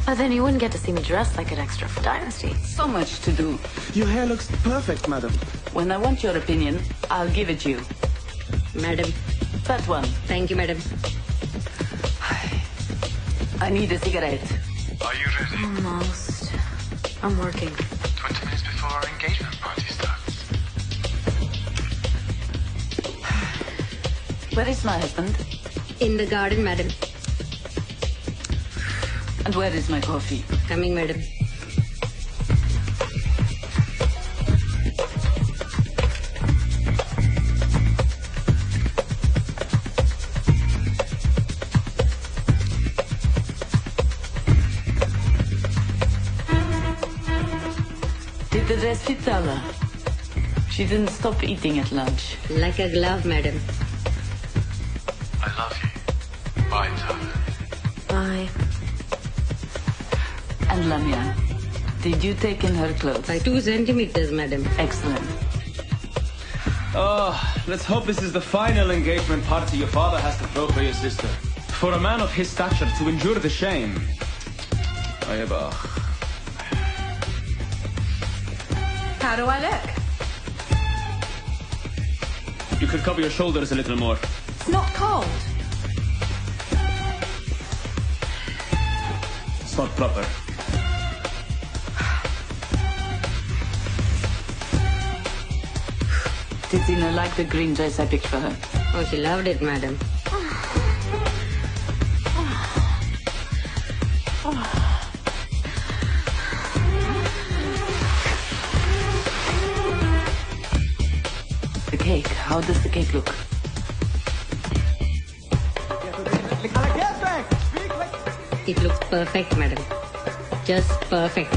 But then you wouldn't get to see me dressed like an extra for Dynasty. So much to do. Your hair looks perfect, madam. When I want your opinion, I'll give it you. Madam. That one. Thank you, madam. I need a cigarette. Are you ready? Almost. I'm working. 20 minutes before our engagement party starts. Where is my husband? In the garden, madam. And where is my coffee? Coming, madam. Did the dress fit Tala? She didn't stop eating at lunch. Like a glove, madam. I love you. Bye, Tala. Bye. And Lamia, did you take in her clothes? By 2 centimeters, madam. Excellent. Oh, let's hope this is the final engagement party your father has to throw for your sister. For a man of his stature to endure the shame. How do I look? You could cover your shoulders a little more. It's not cold. It's not proper. Did Zina like the green dress I picked for her? Oh, she loved it, madam. The cake. How does the cake look? It looks perfect, madam. Just perfect.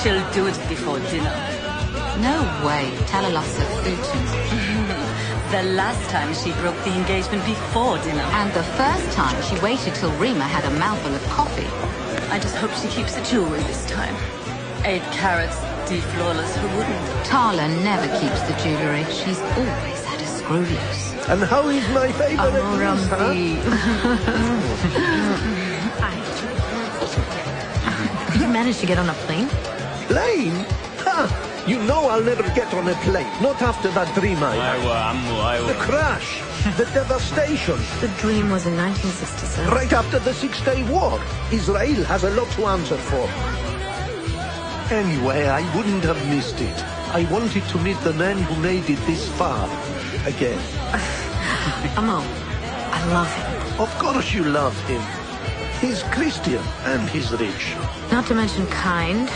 She'll do it before dinner. No way. Tala loves her food. The last time she broke the engagement before dinner. And the first time she waited till Rima had a mouthful of coffee. I just hope she keeps the jewelry this time. 8 carats, flawless, who wouldn't? Tala never keeps the jewellery. She's always had a screw loose. And how is my favourite niece, huh? Did you manage to get on a plane? Plane? Ha! You know I'll never get on a plane. Not after that dream I had. The crash. The devastation. The dream was in 1967. Right after the Six-Day War. Israel has a lot to answer for. Anyway, I wouldn't have missed it. I wanted to meet the man who made it this far again. Amor, I love him. Of course you love him. He's Christian and he's rich. Not to mention kind,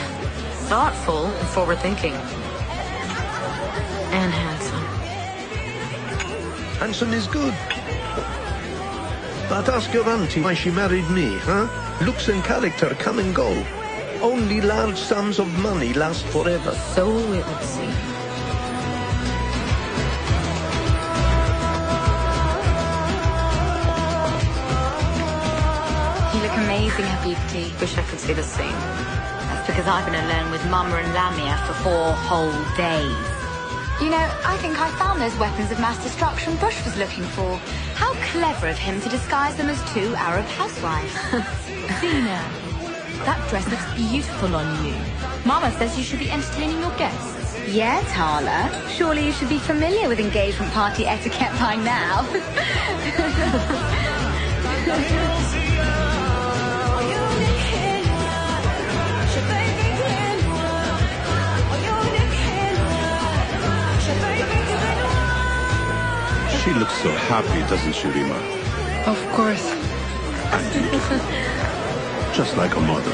thoughtful, and forward-thinking. And handsome. Handsome is good. But ask your auntie why she married me, huh? Looks and character come and go. Only large sums of money last forever. So it would seem. You look amazing, Habibti. Wish I could say the same. That's because I've been alone with Mama and Lamia for 4 whole days. You know, I think I found those weapons of mass destruction Bush was looking for. How clever of him to disguise them as 2 Arab housewives. Zena, that dress looks beautiful on you. Mama says you should be entertaining your guests. Yeah, Tala. Surely you should be familiar with engagement party etiquette by now. She looks so happy, doesn't she, Rima? Of course. And beautiful. Just like a mother.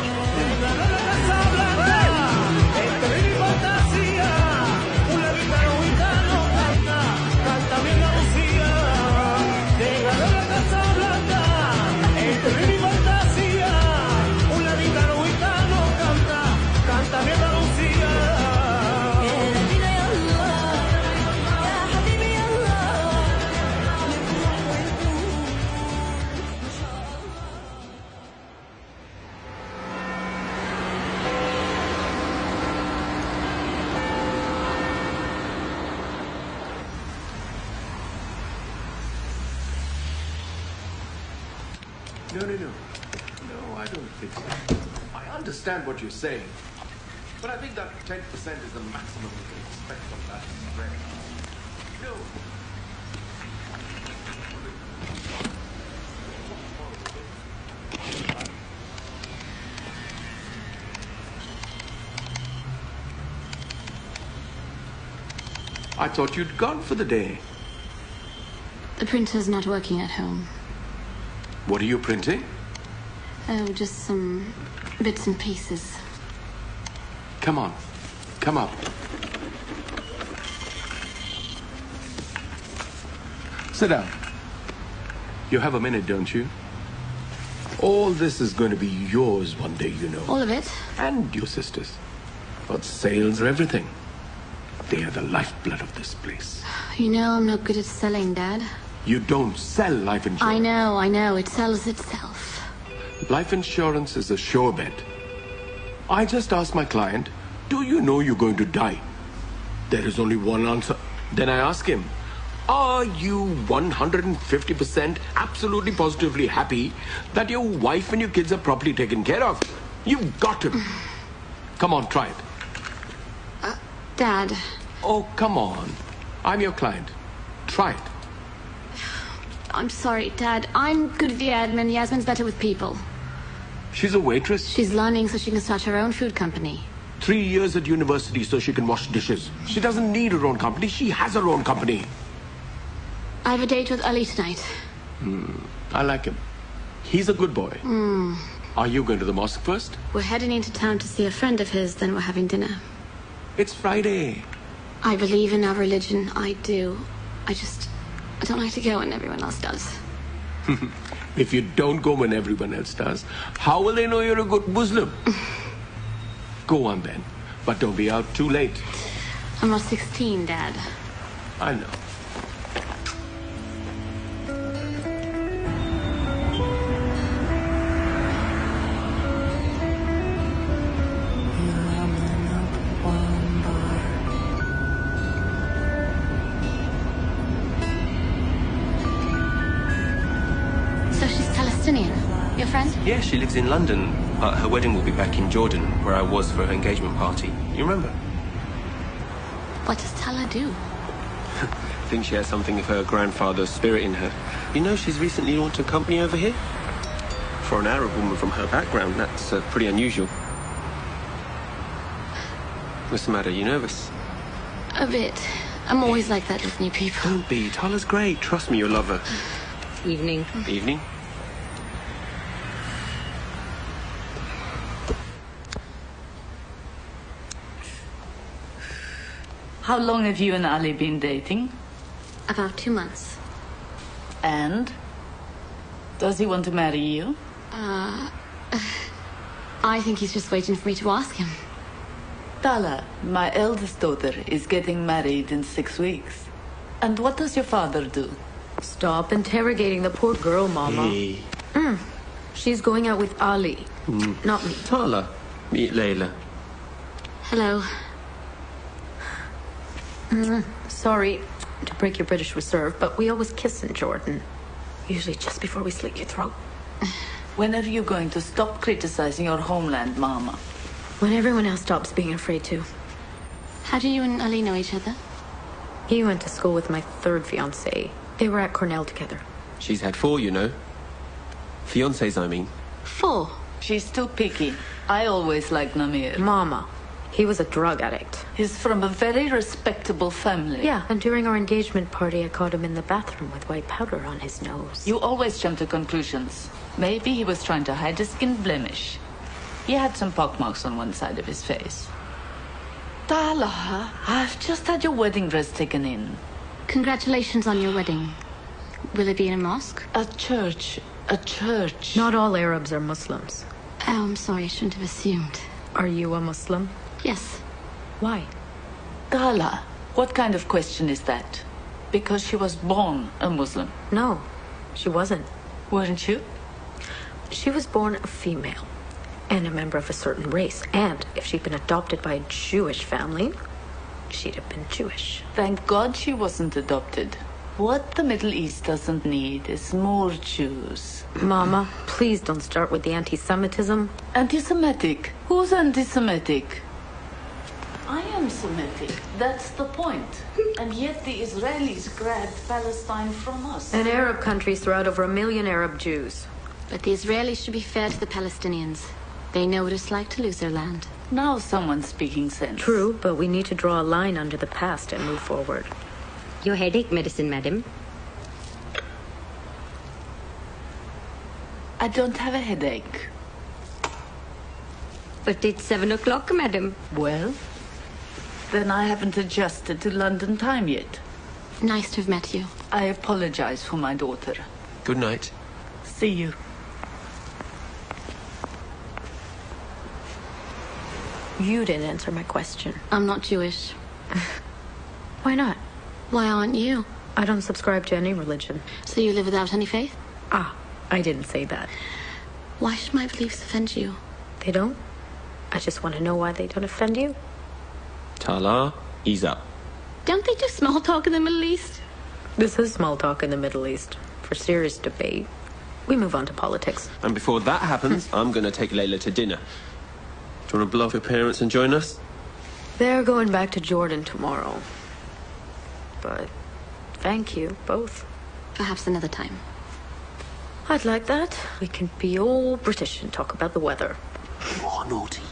No, I don't think so. I understand what you're saying, but I think that 10% is the maximum we can expect from that spread. No. I thought you'd gone for the day. The printer's not working at home. What are you printing? Oh, just some bits and pieces. Come on. Come up. Sit down. You have a minute, don't you? All this is going to be yours one day, you know. All of it? And your sisters. But sales are everything. They are the lifeblood of this place. You know I'm not good at selling, Dad. You don't sell life insurance. I know. It sells itself. Life insurance is a sure bet. I just asked my client, do you know you're going to die? There is only one answer. Then I ask him, are you 150% absolutely positively happy that your wife and your kids are properly taken care of? You've got to. Come on, try it. Dad. Oh, come on. I'm your client. Try it. I'm sorry, Dad. I'm good at the admin. Yasmin's better with people. She's a waitress. She's learning so she can start her own food company. 3 years at university so she can wash dishes. She doesn't need her own company. She has her own company. I have a date with Ali tonight. I like him. He's a good boy. Are you going to the mosque first? We're heading into town to see a friend of his, then we're having dinner. It's Friday. I believe in our religion. I do. I don't like to go when everyone else does. If you don't go when everyone else does, how will they know you're a good Muslim? Go on then. But don't be out too late. I'm not 16, Dad. I know. Your friend? Yeah, she lives in London, but her wedding will be back in Jordan, where I was for her engagement party. You remember? What does Tala do? I think she has something of her grandfather's spirit in her. You know, she's recently launched a company over here. For an Arab woman from her background, that's pretty unusual. What's the matter? You nervous? A bit. I'm always like that with new people. Don't be. Tala's great. Trust me, you'll love her. Evening. Evening? How long have you and Ali been dating? About 2 months. And? Does he want to marry you? I think he's just waiting for me to ask him. Tala, my eldest daughter, is getting married in 6 weeks. And what does your father do? Stop interrogating the poor girl, Mama. Hey. She's going out with Ali, not me. Tala, meet Layla. Hello. Sorry to break your British reserve, but we always kiss in Jordan. Usually just before we slit your throat. When are you going to stop criticizing your homeland, Mama? When everyone else stops being afraid to. How do you and Ali know each other? He went to school with my 3rd fiancé. They were at Cornell together. She's had 4, you know. Fiancés, I mean. 4? She's too picky. I always liked Namir. Mama, he was a drug addict. He's from a very respectable family. Yeah, and during our engagement party, I caught him in the bathroom with white powder on his nose. You always jump to conclusions. Maybe he was trying to hide a skin blemish. He had some pockmarks on one side of his face. Tala, I've just had your wedding dress taken in. Congratulations on your wedding. Will it be in a mosque? A church. A church. Not all Arabs are Muslims. Oh, I'm sorry, I shouldn't have assumed. Are you a Muslim? Yes. Why? Tala, what kind of question is that? Because she was born a Muslim. No, she wasn't. Weren't you? She was born a female and a member of a certain race. And if she'd been adopted by a Jewish family, she'd have been Jewish. Thank God she wasn't adopted. What the Middle East doesn't need is more Jews. Mama, please don't start with the anti-Semitism. Anti-Semitic? Who's anti-Semitic? I am Semitic. That's the point. And yet the Israelis grabbed Palestine from us. And Arab countries throw out over 1 million Arab Jews. But the Israelis should be fair to the Palestinians. They know what it's like to lose their land. Now someone's speaking sense. True, but we need to draw a line under the past and move forward. Your headache medicine, madam. I don't have a headache. But it's 7 o'clock, madam. Well, then I haven't adjusted to London time yet. Nice to have met you. I apologize for my daughter. Good night. See you. You didn't answer my question. I'm not Jewish. Why not? Why aren't you? I don't subscribe to any religion. So you live without any faith? Ah, I didn't say that. Why should my beliefs offend you? They don't? I just want to know why they don't offend you. Tala, ease up. Don't they do small talk in the Middle East? This is small talk in the Middle East. For serious debate, we move on to politics. And before that happens, I'm going to take Layla to dinner. Do you want to bluff your parents and join us? They're going back to Jordan tomorrow. But thank you, both. Perhaps another time. I'd like that. We can be all British and talk about the weather. You are naughty.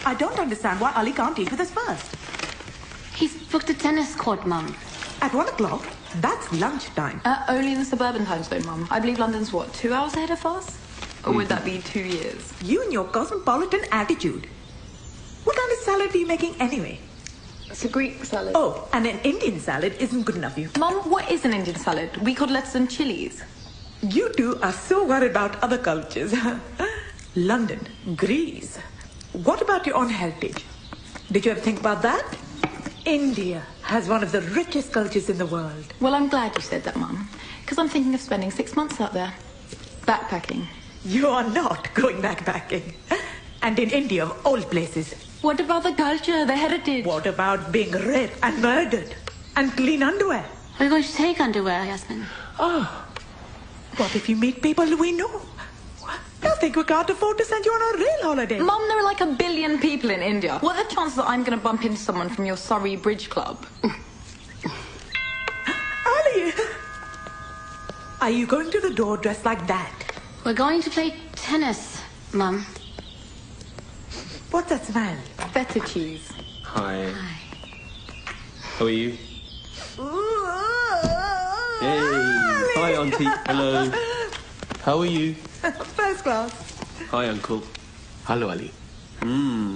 I don't understand why Ali can't eat with us first. He's booked a tennis court, Mum. At 1 o'clock? That's lunchtime. Only in the suburban time zone, Mum. I believe London's, what, 2 hours ahead of us? Or would that be 2 years? You and your cosmopolitan attitude. What kind of salad are you making anyway? It's a Greek salad. Oh, and an Indian salad isn't good enough for you. Mum, what is an Indian salad? We called lettuce and chilies. You two are so worried about other cultures. London, Greece. What about your own heritage? Did you ever think about that? India has one of the richest cultures in the world. Well, I'm glad you said that, Mum. Because I'm thinking of spending 6 months out there. Backpacking. You are not going backpacking. And in India, of all places. What about the culture, the heritage? What about being raped and murdered? And clean underwear? Are you going to take underwear, Yasmin? Oh, What if you meet people we know? They'll think we can't afford to send you on a real holiday. Mum, there are like 1 billion people in India. What are the chances that I'm going to bump into someone from your Surrey Bridge Club? Ali! Are you going to the door dressed like that? We're going to play tennis, Mum. What's that smell? Feta cheese. Hi. How are you? Hey. Hi, Auntie. Hello. How are you? First class. Hi, Uncle. Hello, Ali.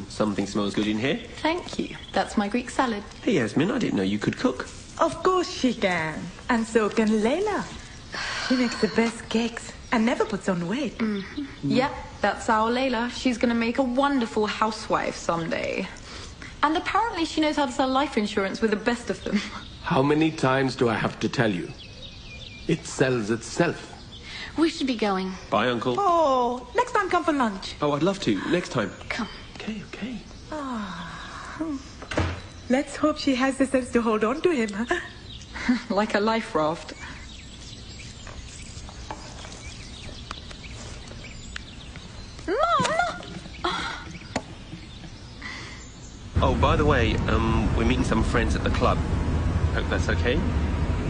Something smells good in here. Thank you. That's my Greek salad. Hey, Yasmin, I didn't know you could cook. Of course she can. And so can Layla. She makes the best cakes and never puts on weight. Yep, that's our Layla. She's going to make a wonderful housewife someday. And apparently she knows how to sell life insurance with the best of them. How many times do I have to tell you? It sells itself. We should be going. Bye, Uncle. Oh, next time come for lunch. Oh, I'd love to. Next time. Come. Okay. Let's hope she has the sense to hold on to him. Like a life raft. Mum! Oh, by the way, we're meeting some friends at the club. Hope that's okay?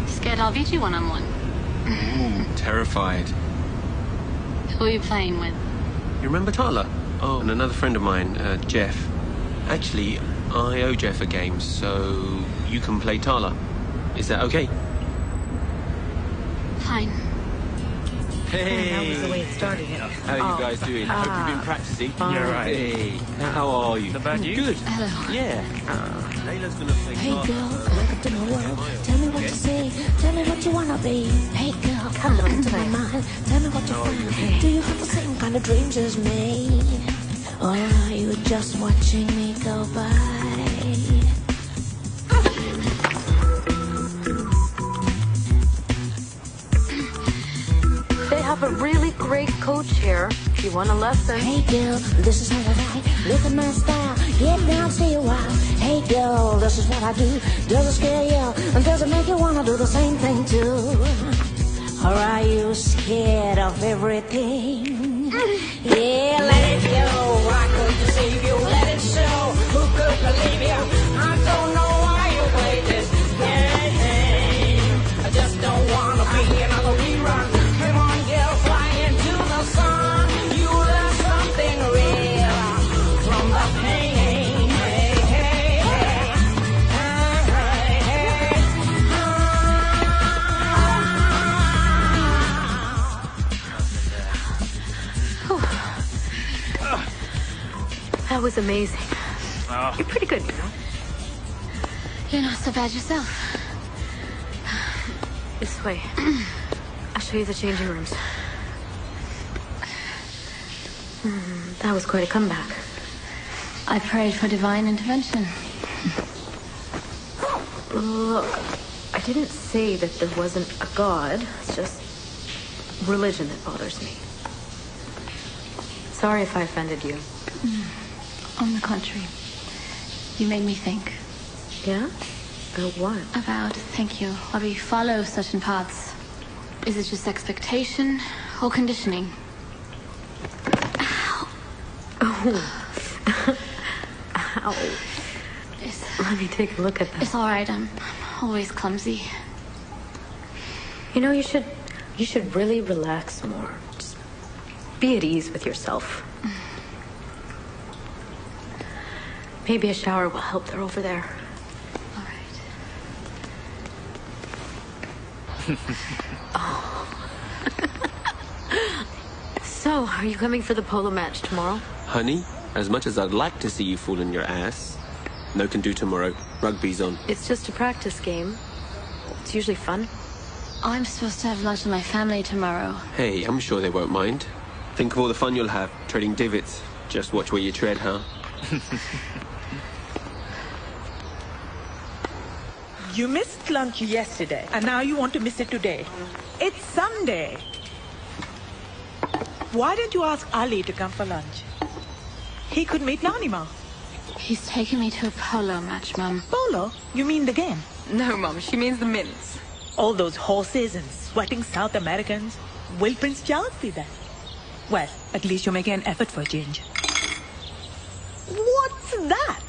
Scared I'll beat you one-on-one. Ooh, terrified. Who are you playing with? You remember Tala? Oh, and another friend of mine, Jeff. Actually, I owe Jeff a game, so you can play Tala. Is that okay? Fine. Hey! That was the way it started. How are you guys doing? I hope you've been practicing. You're right. Hey, how are you? Not bad, you? Good. Hello. Yeah. Layla's gonna play Hey Tala. girl, welcome to my world. Tell me what to say. Tell me what you wanna be. Hey girl, come into my mind. Tell me what you find. Do you have the same kind of dreams as me? Or are you just watching me go by? They have a really great coach here. If you want a lesson. Hey girl, this is how I ride. Look at my style. Get down, stay a while. Hey girl, this is what I do. Does it scare you? And does it make you wanna do the same thing too? Or are you scared of everything? Yeah, let it go. I could deceive you. Let it show. Who could believe you? I don't know why you play this game. I just don't wanna be another rerun. Come on, girl, fly into the sun. You learn something real from the pain. Hey, hey, hey. Hey, hey, hey. That was amazing. You're pretty good, you know. You're not so bad yourself. This way. I'll show you the changing rooms. That was quite a comeback. I prayed for divine intervention. Look, I didn't say that there wasn't a God. It's just religion that bothers me. Sorry if I offended you. On the contrary, you made me think. Yeah? About what? About, thank you, why we follow certain paths. Is it just expectation or conditioning? Oh. Ow. Let me take a look at that. It's all right. I'm always clumsy. You know, you should really relax more. Just be at ease with yourself. Maybe a shower will help. They're over there. All right. Oh. So, are you coming for the polo match tomorrow? Honey, as much as I'd like to see you fall on your ass, no can do tomorrow. Rugby's on. It's just a practice game. It's usually fun. I'm supposed to have lunch with my family tomorrow. Hey, I'm sure they won't mind. Think of all the fun you'll have, trading divots. Just watch where you tread, huh? You missed lunch yesterday, and now you want to miss it today. It's Sunday. Why didn't you ask Ali to come for lunch? He could meet Nanima. He's taking me to a polo match, Mum. Polo? You mean the game? No, Mum, she means the mints. All those horses and sweating South Americans. Will Prince Charles be there? Well, at least you're making an effort for a change. What's that?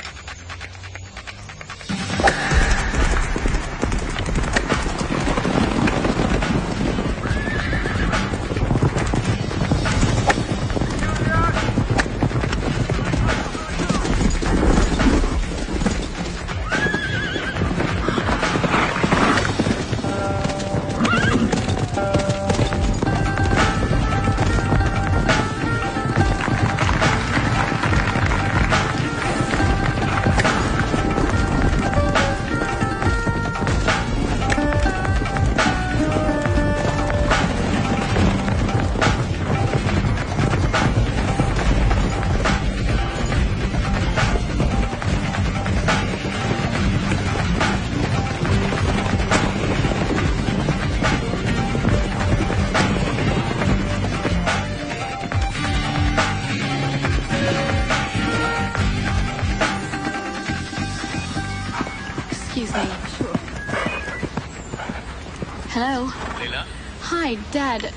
Hello? Leyla? Hi, Dad.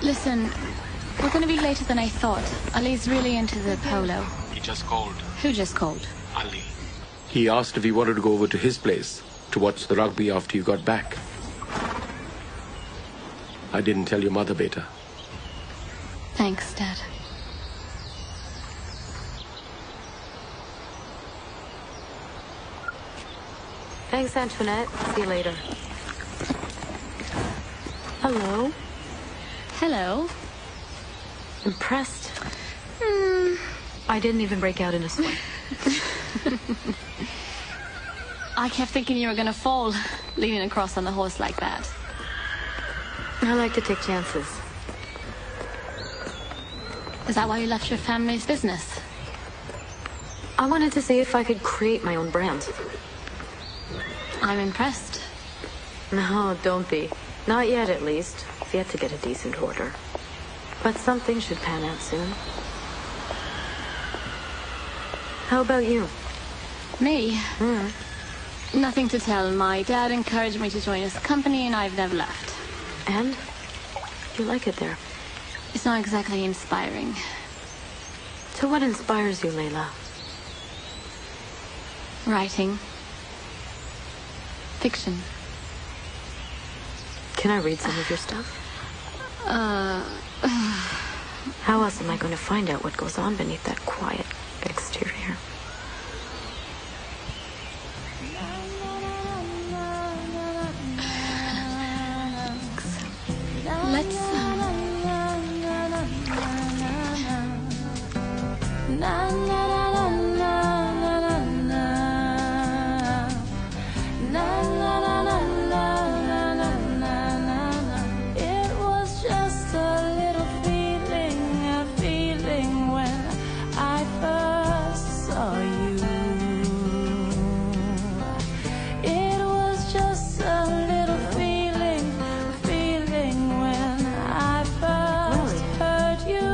Listen, we're going to be later than I thought. Ali's really into the polo. He just called. Who just called? Ali. He asked if he wanted to go over to his place to watch the rugby after you got back. I didn't tell your mother, beta. Thanks, Dad. Thanks, Antoinette. See you later. Hello. Hello. Impressed? I didn't even break out in a sweat. I kept thinking you were going to fall, leaning across on the horse like that. I like to take chances. Is that why you left your family's business? I wanted to see if I could create my own brand. I'm impressed. No, don't be. Not yet, at least. I've yet to get a decent order. But something should pan out soon. How about you? Me? Nothing to tell. My dad encouraged me to join his company, and I've never left. And? You like it there? It's not exactly inspiring. So what inspires you, Leyla? Writing. Fiction. Can I read some of your stuff? How else am I going to find out what goes on beneath that quiet exterior? Let's... It was just a little feeling, a feeling when I first saw you. It was just a little feeling, a feeling when I first heard you.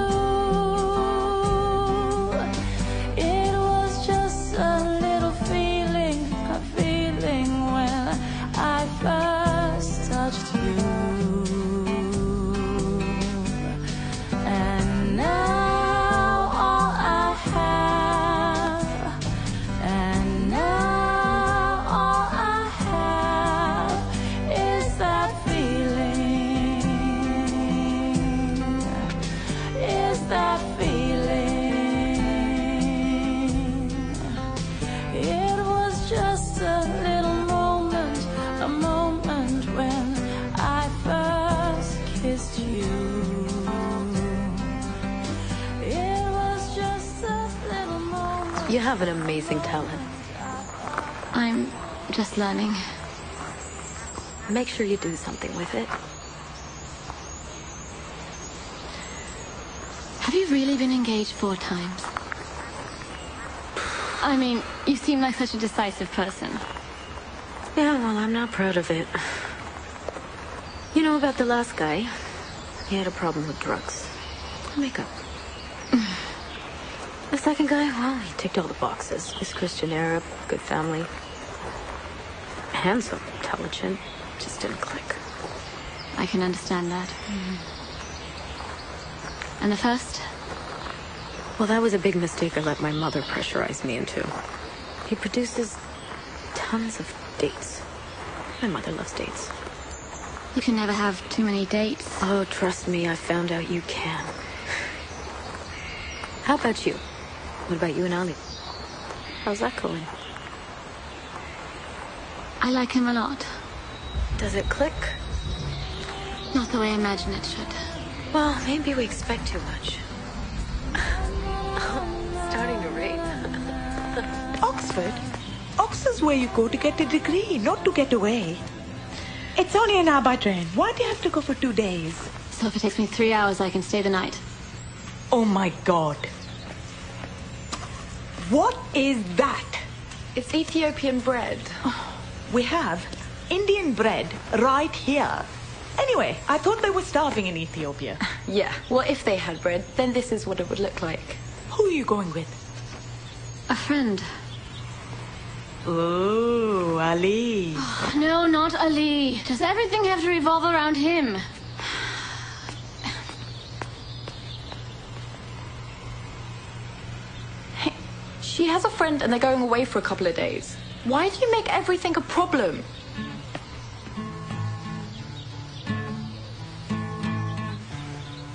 It was just a little feeling, a feeling when I first touched you. And now all I have, and now all I have is that feeling, is that feeling. It was just a little moment, a moment when I first kissed you. It was just a little moment. You have an amazing talent. I'm just learning. Make sure you do something with it. Have you really been engaged 4 times? I mean, you seem like such a decisive person. Yeah, well, I'm not proud of it. You know about the last guy? He had a problem with drugs. Makeup. The second guy, well, he ticked all the boxes. He's Christian Arab, good family. Handsome, intelligent, just didn't click. I can understand that. And the first? Well, that was a big mistake I let my mother pressurize me into. He produces tons of dates. My mother loves dates. You can never have too many dates. Oh, trust me, I found out you can. How about you? What about you and Ali? How's that going? I like him a lot. Does it click? Not the way I imagine it should. Well, maybe we expect too much. Starting to rain. Oxford? Oxford's where you go to get a degree, not to get away. It's only an hour by train. Why do you have to go for 2 days? So if it takes me 3 hours, I can stay the night. Oh my God. What is that? It's Ethiopian bread. We have Indian bread right here. Anyway, I thought they were starving in Ethiopia. Yeah, well, if they had bread, then this is what it would look like. Who are you going with? A friend. Oh, Ali. No, not Ali. Does everything have to revolve around him? Hey, she has a friend and they're going away for a couple of days. Why do you make everything a problem?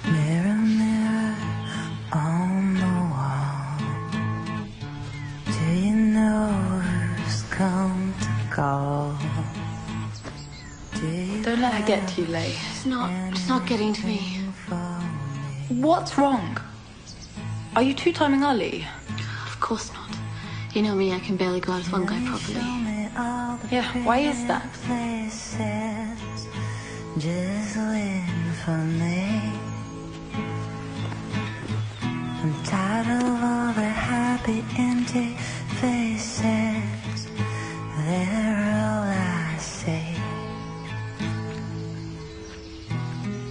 Mirror, mirror on the wall, do you know who's come to call? Don't let her get to you, Lay. It's not getting to me. What's wrong? Are you two-timing Ali? Of course not. You know me, I can barely go out with one guy properly. Yeah, why is that? Just waiting for me. I'm tired of all the happy empty faces. They're all I see.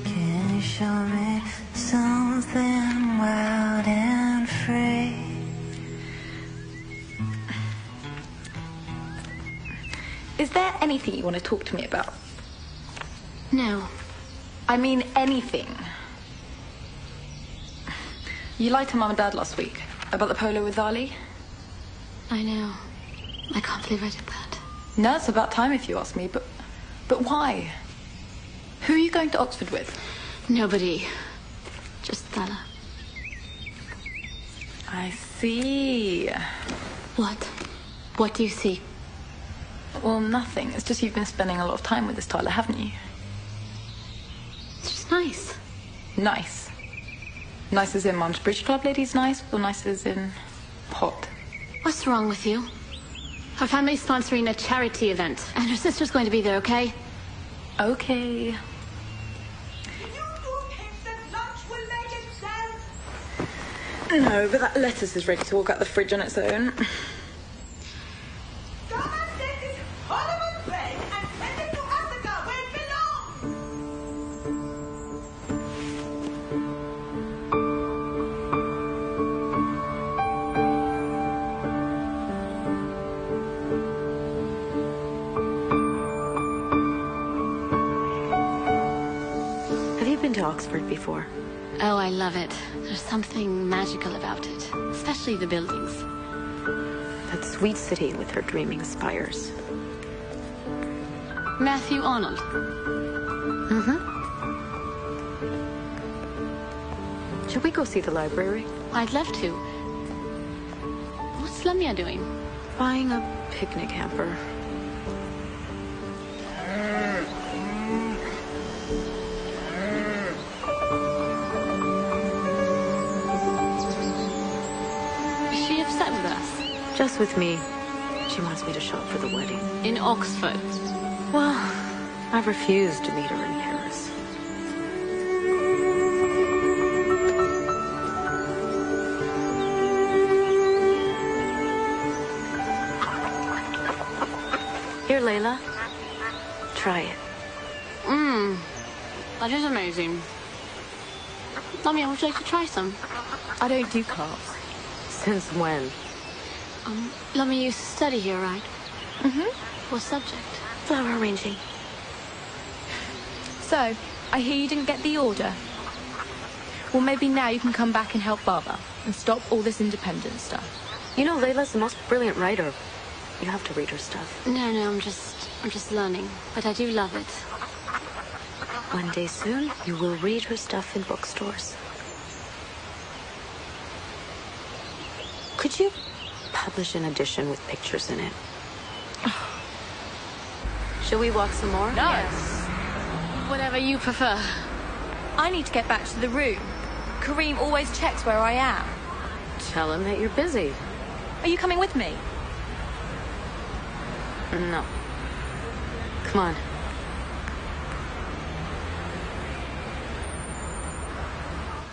Can you show me something wild and free? Is there anything you want to talk to me about? No. I mean anything. You lied to Mum and Dad last week about the polo with Ali? I know. I can't believe I did that. No, it's about time if you ask me, but why? Who are you going to Oxford with? Nobody. Just Tala. I see. What? What do you see? Well, nothing. It's just you've been spending a lot of time with this Tala, haven't you? It's just nice. Nice. Nice as in Mum's bridge club lady's nice, or nice as in hot? What's wrong with you? Her family's sponsoring a charity event, and her sister's going to be there, okay? Okay. No, but that lettuce is ready to walk out the fridge on its own. To Oxford before. Oh, I love it. There's something magical about it, especially the buildings. That sweet city with her dreaming spires. Matthew Arnold. Mm-hmm. Should we go see the library? I'd love to. What's Lamia doing? Buying a picnic hamper. Just with me. She wants me to shop for the wedding. In Oxford? Well, I refused to meet her in Paris. Here, Layla. Try it. That is amazing. Lamia, would you like to try some? I don't do carbs. Since when? Lamia, you used to study here, right? Mm-hmm. What subject? Flower arranging. So, I hear you didn't get the order. Well, maybe now you can come back and help Baba and stop all this independent stuff. You know, Layla's the most brilliant writer. You have to read her stuff. No, I'm just learning, but I do love it. One day soon, you will read her stuff in bookstores. Could you publish an edition with pictures in it? Shall we walk some more? No. Yes. Whatever you prefer. I need to get back to the room. Kareem always checks where I am. Tell him that you're busy. Are you coming with me? No. Come on.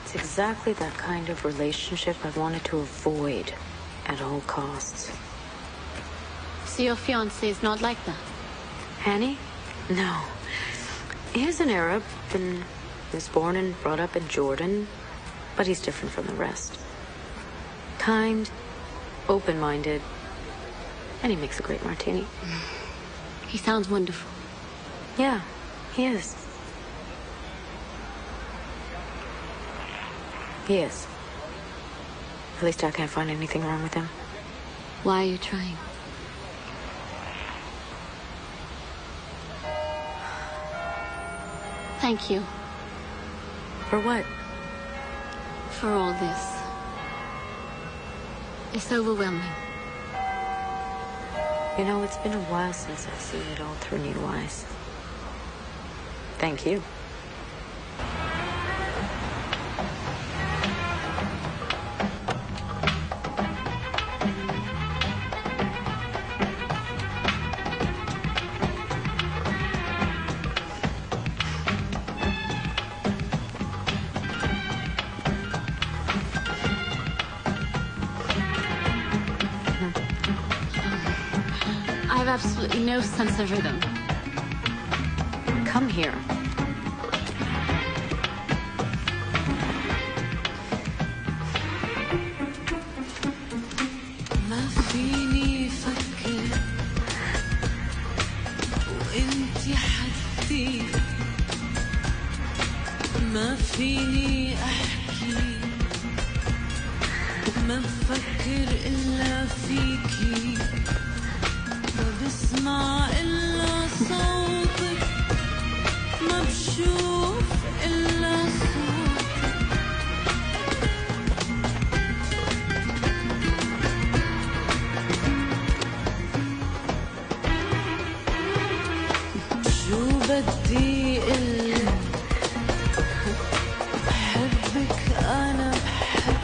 It's exactly that kind of relationship I wanted to avoid at all costs. So your fiancé is not like that? Hanny? No. He's an Arab and was born and brought up in Jordan, but he's different from the rest. Kind, open-minded, and he makes a great martini. He sounds wonderful. Yeah, he is. He is. At least I can't find anything wrong with him. Why are you trying? Thank you. For what? For all this. It's overwhelming. You know, it's been a while since I've seen it all through new eyes. Thank you. I have absolutely no sense of rhythm. Come here. ما فيني أفكر وإنتي حدي ما فيني أحكي ما بفكر إلا فيكي ما بسمع إلا صوتك ما بشوف إلا صوتك شو بدي إلا بحبك أنا بحب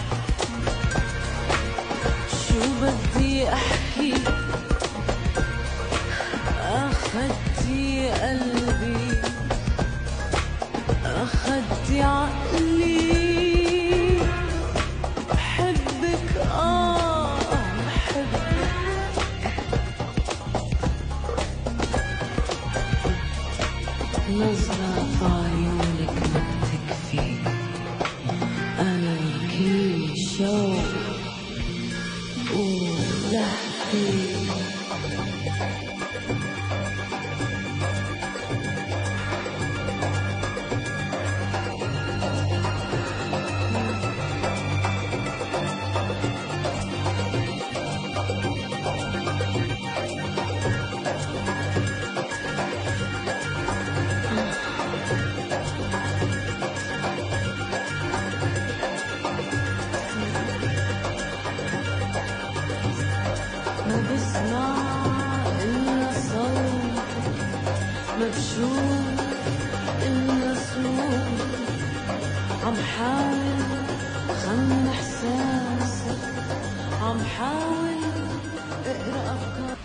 شو بدي أحكي أخدتي قلبي أخدتي عقلي بحبك بحبك نظرة في عيونك ما بتكفي أنا كل شوق ولهفي ما بسمع إلا صوتك ما بشوف إلا صوتك عم حاول خم إحساسك عم حاول اقرأ أفكارك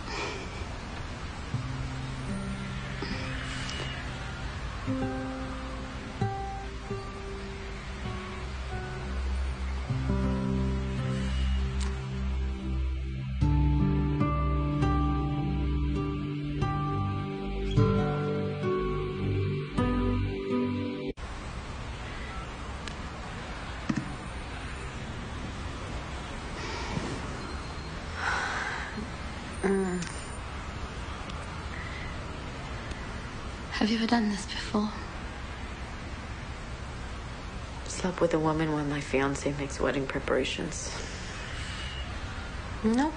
Have you ever done this before? slept with a woman while my fiance makes wedding preparations. No.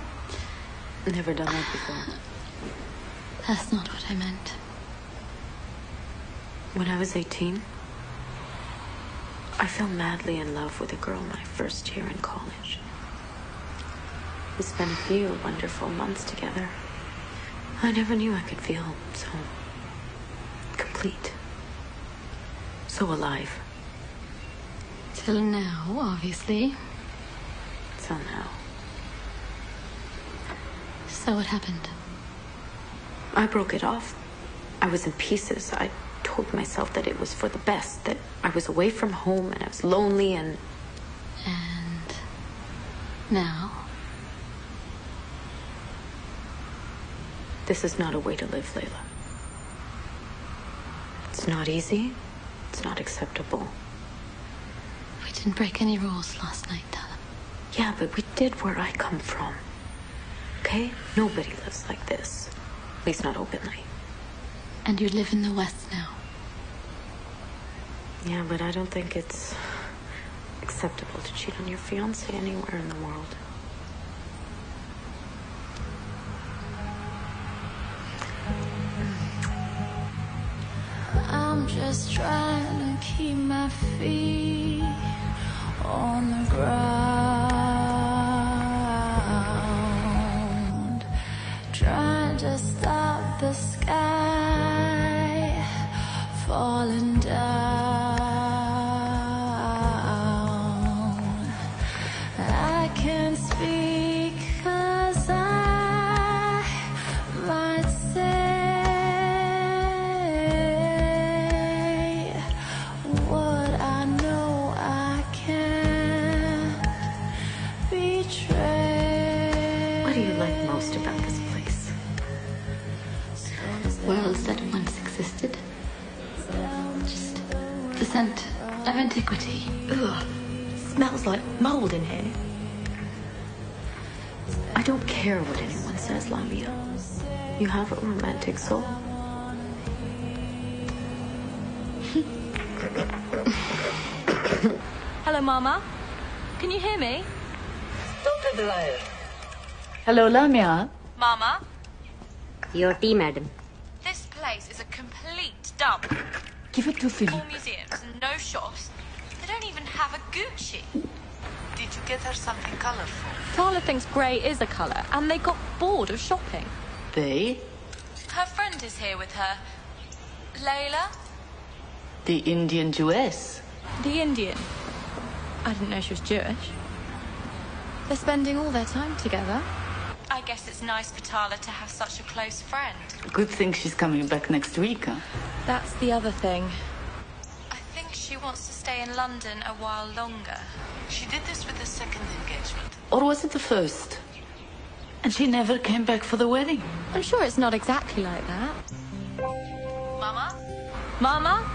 Never done that before. That's not what I meant. When I was 18, I fell madly in love with a girl my first year in college. We spent a few wonderful months together. I never knew I could feel so complete, so alive. Till now, obviously. Till now. So what happened? I broke it off. I was in pieces. I told myself that it was for the best, that I was away from home and I was lonely and... And now? This is not a way to live, Layla. It's not easy. It's not acceptable. We didn't break any rules last night, Tala. Yeah, but we did where I come from. Okay? Nobody lives like this. At least not openly. And you live in the West now. Yeah, but I don't think it's acceptable to cheat on your fiancé anywhere in the world. I'm just trying to keep my feet on the ground, trying to stop the sky falling down. I can't speak 'cause I might say what I know I can't betray. What do you like most about this place? Worlds that once existed. Just the scent of antiquity. Ugh. Smells like mold in here. I don't care what anyone says, Lamia. You have a romantic soul. Hello, Mama. Can you hear me? Hello, Lamia. Mama, Your tea, madam. this place is a complete dump. Give it to Philip. No museums, no shops. They don't even have a Gucci. Did you get her something colorful? Tala thinks grey is a colour, and they got bored of shopping. They? Her friend is here with her. Layla? The Indian Jewess. The Indian. I didn't know she was Jewish. They're spending all their time together. I guess it's nice for Tala to have such a close friend. Good thing she's coming back next week, huh? That's the other thing. I think she wants to stay in London a while longer. She did this with the second engagement. Or was it the first? And she never came back for the wedding. I'm sure it's not exactly like that. Mama? Mama?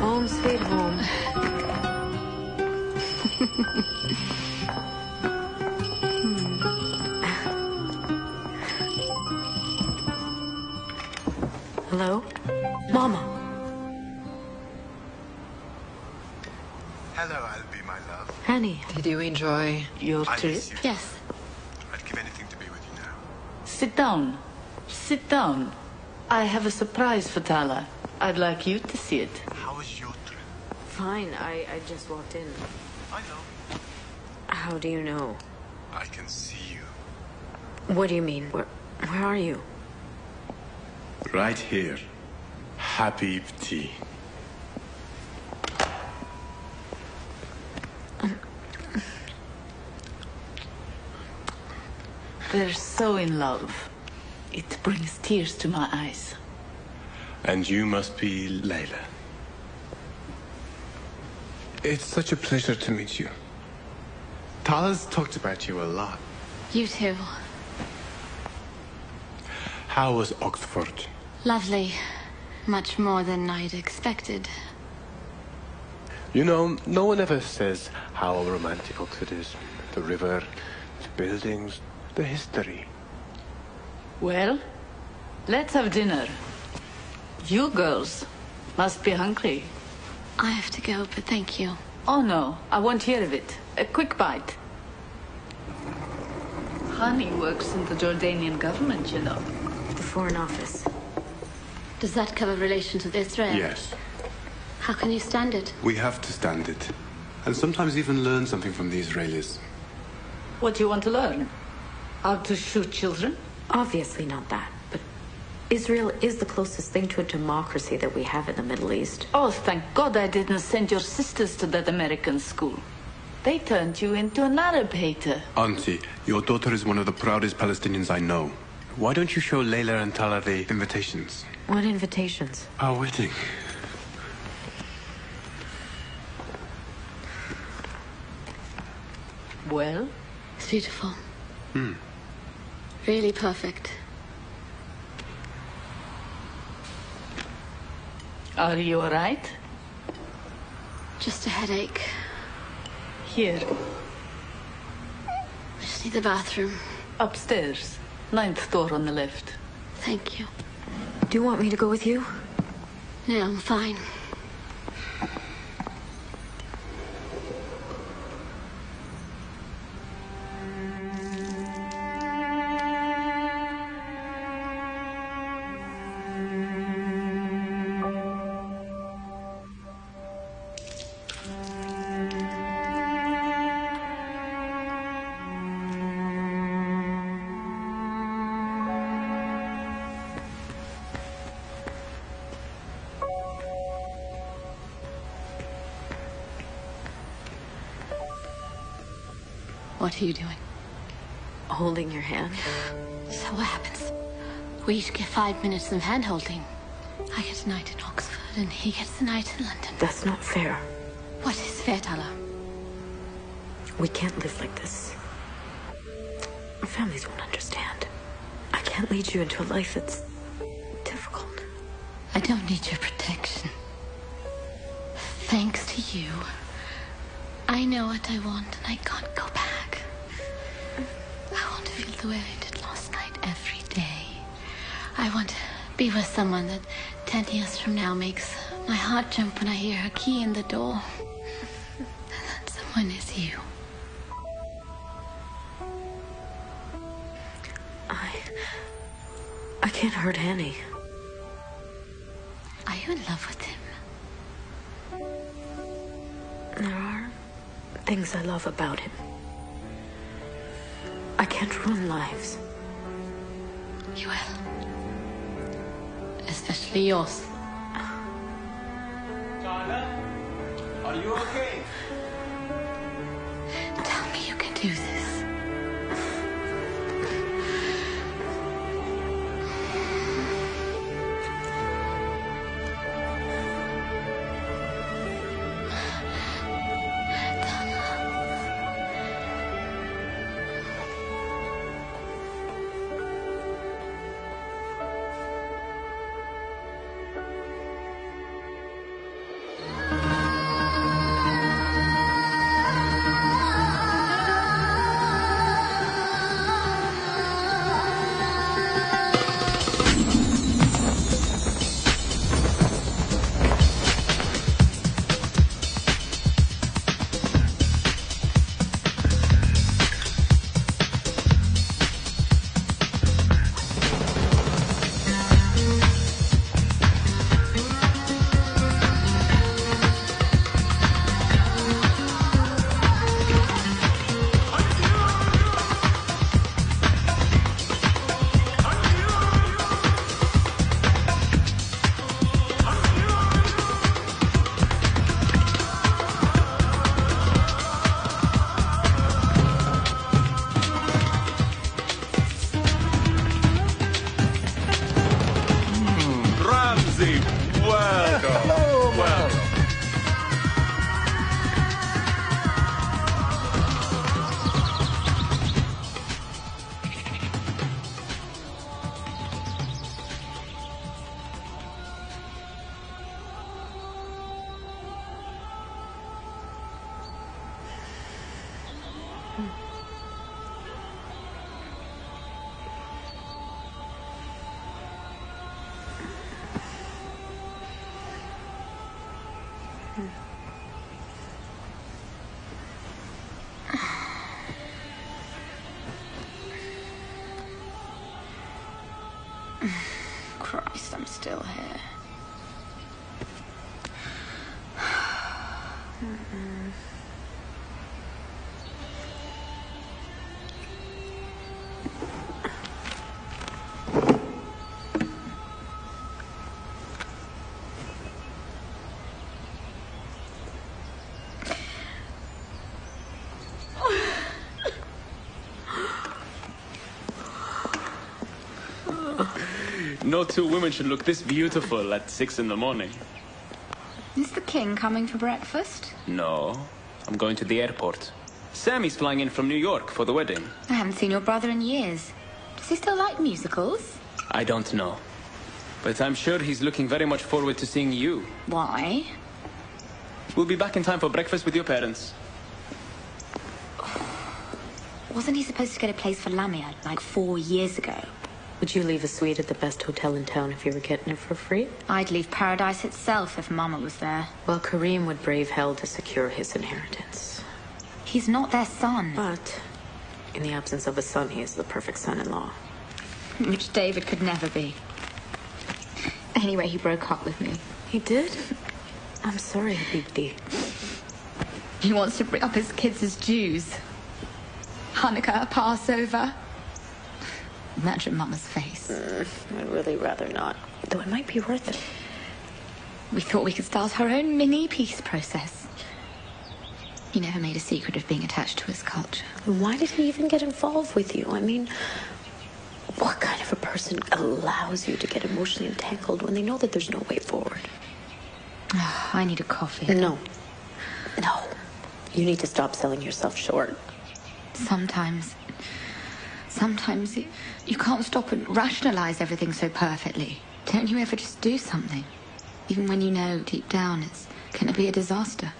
Home sweet home. Hello? Mama. Hello, Albie, my love. Honey. Did you enjoy your I trip? miss you. Yes. I'd give anything to be with you now. Sit down. Sit down. I have a surprise for Tala. I'd like you to see it. How was your trip? Fine, I just walked in. I know. How do you know? I can see you. What do you mean? Where are you? Right here. Happy tea. They're so in love. It brings tears to my eyes. And you must be Layla. It's such a pleasure to meet you. Tala's talked about you a lot. You too. How was Oxford? Lovely. Much more than I'd expected. You know, no one ever says how romantic Oxford is. The river, the buildings, the history. Well, let's have dinner. You girls must be hungry. I have to go, but thank you. Oh, no, I won't hear of it. A quick bite. Honey works in the Jordanian government, you know. The Foreign Office. Does that cover relations with Israel? Yes. How can you stand it? We have to stand it. And sometimes even learn something from the Israelis. What do you want to learn? How to shoot children? Obviously not that, but Israel is the closest thing to a democracy that we have in the Middle East. Oh, thank God I didn't send your sisters to that American school. They turned you into an Arab hater. Auntie, your daughter is one of the proudest Palestinians I know. Why don't you show Leyla and Tala the invitations? What invitations? Our wedding. Well? It's beautiful. Really perfect. Are you all right? Just a headache. Here. I just need the bathroom. Upstairs. 9th door on the left. Thank you. Do you want me to go with you? No, I'm fine. What are you doing? Holding your hand. So what happens? We each get 5 minutes of hand-holding. I get a night in Oxford, and he gets a night in London. That's not fair. What is fair, Tala? We can't live like this. Our families won't understand. I can't lead you into a life that's difficult. I don't need your protection. Thanks to you, I know what I want, and I can't go back. I want to feel the way I did last night every day. I want to be with someone that 10 years from now makes my heart jump when I hear her key in the door. And that someone is you. I can't hurt Annie. Are you in love with him? There are things I love about him. I can't ruin lives. You will. Especially yours. Tala, are you okay? Tell me you can do this. Christ, I'm still here. No two women should look this beautiful at 6 in the morning. Is the king coming for breakfast? No, I'm going to the airport. Sammy's flying in from New York for the wedding. I haven't seen your brother in years. Does he still like musicals? I don't know. But I'm sure he's looking very much forward to seeing you. Why? We'll be back in time for breakfast with your parents. Wasn't he supposed to get a place for Lamia like 4 years ago? Would you leave a suite at the best hotel in town if you were getting it for free? I'd leave paradise itself if Mama was there. Well, Kareem would brave hell to secure his inheritance. He's not their son. But in the absence of a son, he is the perfect son-in-law. Which David could never be. Anyway, he broke up with me. He did? I'm sorry, Habibti. He wants to bring up his kids as Jews. Hanukkah, Passover. Imagine Mama's face. I'd really rather not. Though it might be worth it. We thought we could start our own mini peace process. He never made a secret of being attached to his culture. Why did he even get involved with you? I mean, what kind of a person allows you to get emotionally entangled when they know that there's no way forward? I need a coffee. No. No. You need to stop selling yourself short. Sometimes you can't stop and rationalize everything so perfectly. Don't you ever just do something? Even when you know deep down it's going to be a disaster.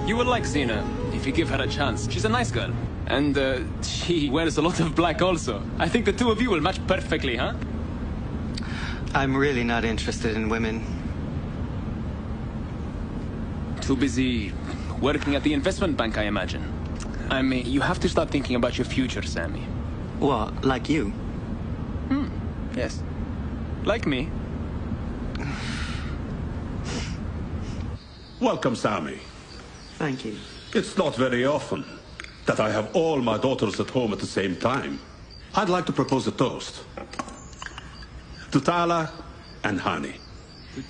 You will like Zena if you give her a chance. She's a nice girl. And she wears a lot of black also. I think the two of you will match perfectly, huh? I'm really not interested in women. Too busy working at the investment bank, I imagine. I mean, you have to start thinking about your future, Sammy. What, like you? Yes. Like me. Welcome, Sammy. Thank you. It's not very often that I have all my daughters at home at the same time. I'd like to propose a toast. To Tala and Honey.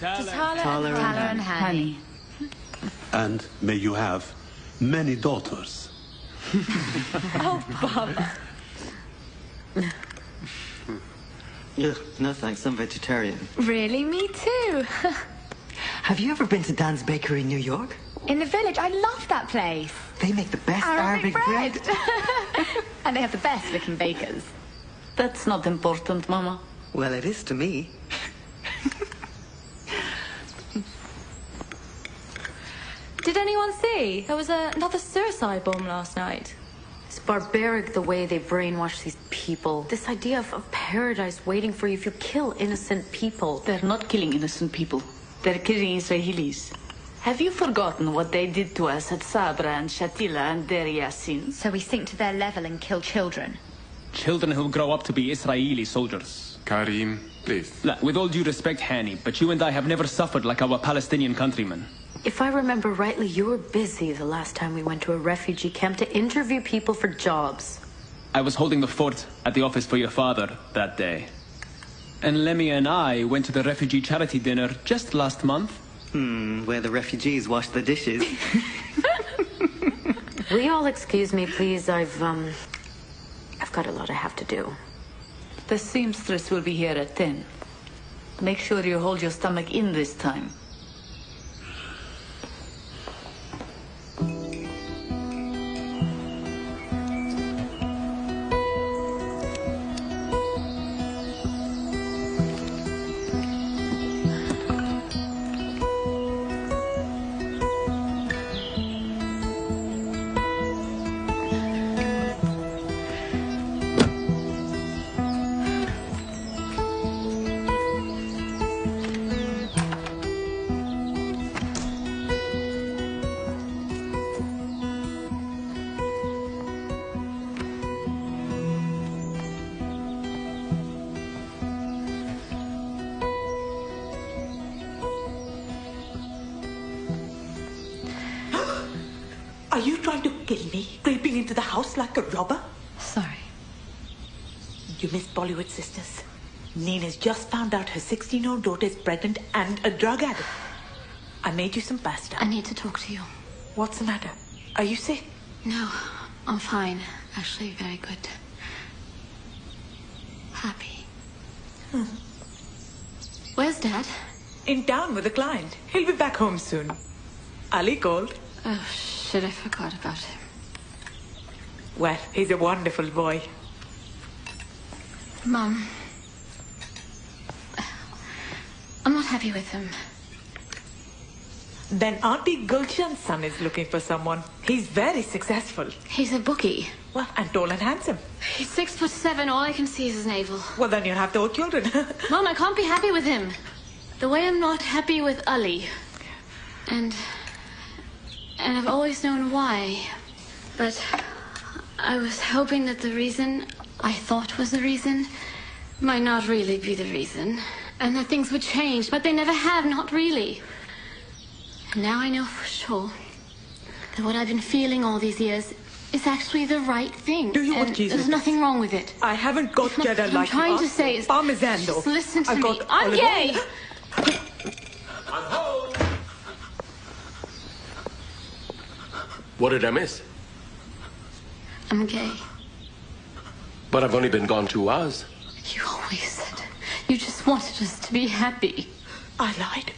Tala and Honey. And may you have many daughters. Oh, Baba. No thanks, I'm vegetarian. Really? Me too. Have you ever been to Dan's Bakery in New York? In the village, I love that place. They make the best Arabic bread. And they have the best looking bakers. That's not important, Mama. Well, it is to me. Did anyone see? There was another suicide bomb last night. It's barbaric the way they brainwash these people. This idea of paradise waiting for you if you kill innocent people. They're not killing innocent people. They're killing Israelis. Have you forgotten what they did to us at Sabra and Shatila and Deir Yassin? So we sink to their level and kill children. Children who'll grow up to be Israeli soldiers. Karim, please. With all due respect, Hani, but you and I have never suffered like our Palestinian countrymen. If I remember rightly, you were busy the last time we went to a refugee camp to interview people for jobs. I was holding the fort at the office for your father that day. And Lemmy and I went to the refugee charity dinner just last month. Where the refugees wash the dishes. Will you all excuse me, please? I've got a lot I have to do. The seamstress will be here at 10. Make sure you hold your stomach in this time. trying to kill me, creeping into the house like a robber? Sorry. You missed Bollywood Sisters. Nina's just found out her 16-year-old daughter is pregnant and a drug addict. I made you some pasta. I need to talk to you. What's the matter? Are you sick? No, I'm fine. Actually, very good. Happy. Where's Dad? In town with a client. He'll be back home soon. Ali called. Oh, shit, I forgot about him. Well, he's a wonderful boy. Mom, I'm not happy with him. Then Auntie Gulshan's son is looking for someone. He's very successful. He's a bookie. Well, and tall and handsome. He's 6'7". All I can see is his navel. Well, then you'll have to old children. Mom, I can't be happy with him. The way I'm not happy with Ali. And I've always known why. But I was hoping that the reason I thought was the reason might not really be the reason. And that things would change, but they never have, not really. And now I know for sure that what I've been feeling all these years is actually the right thing. Do you want and cheese? There's nothing wrong with it. I haven't got cheddar like you. What I'm trying to say is... Parmesan, though. Just listen to I've me. got I'm olive gay! oil. I'm home. What did I miss? I'm gay. But I've only been gone 2 hours. You always said you just wanted us to be happy. I lied.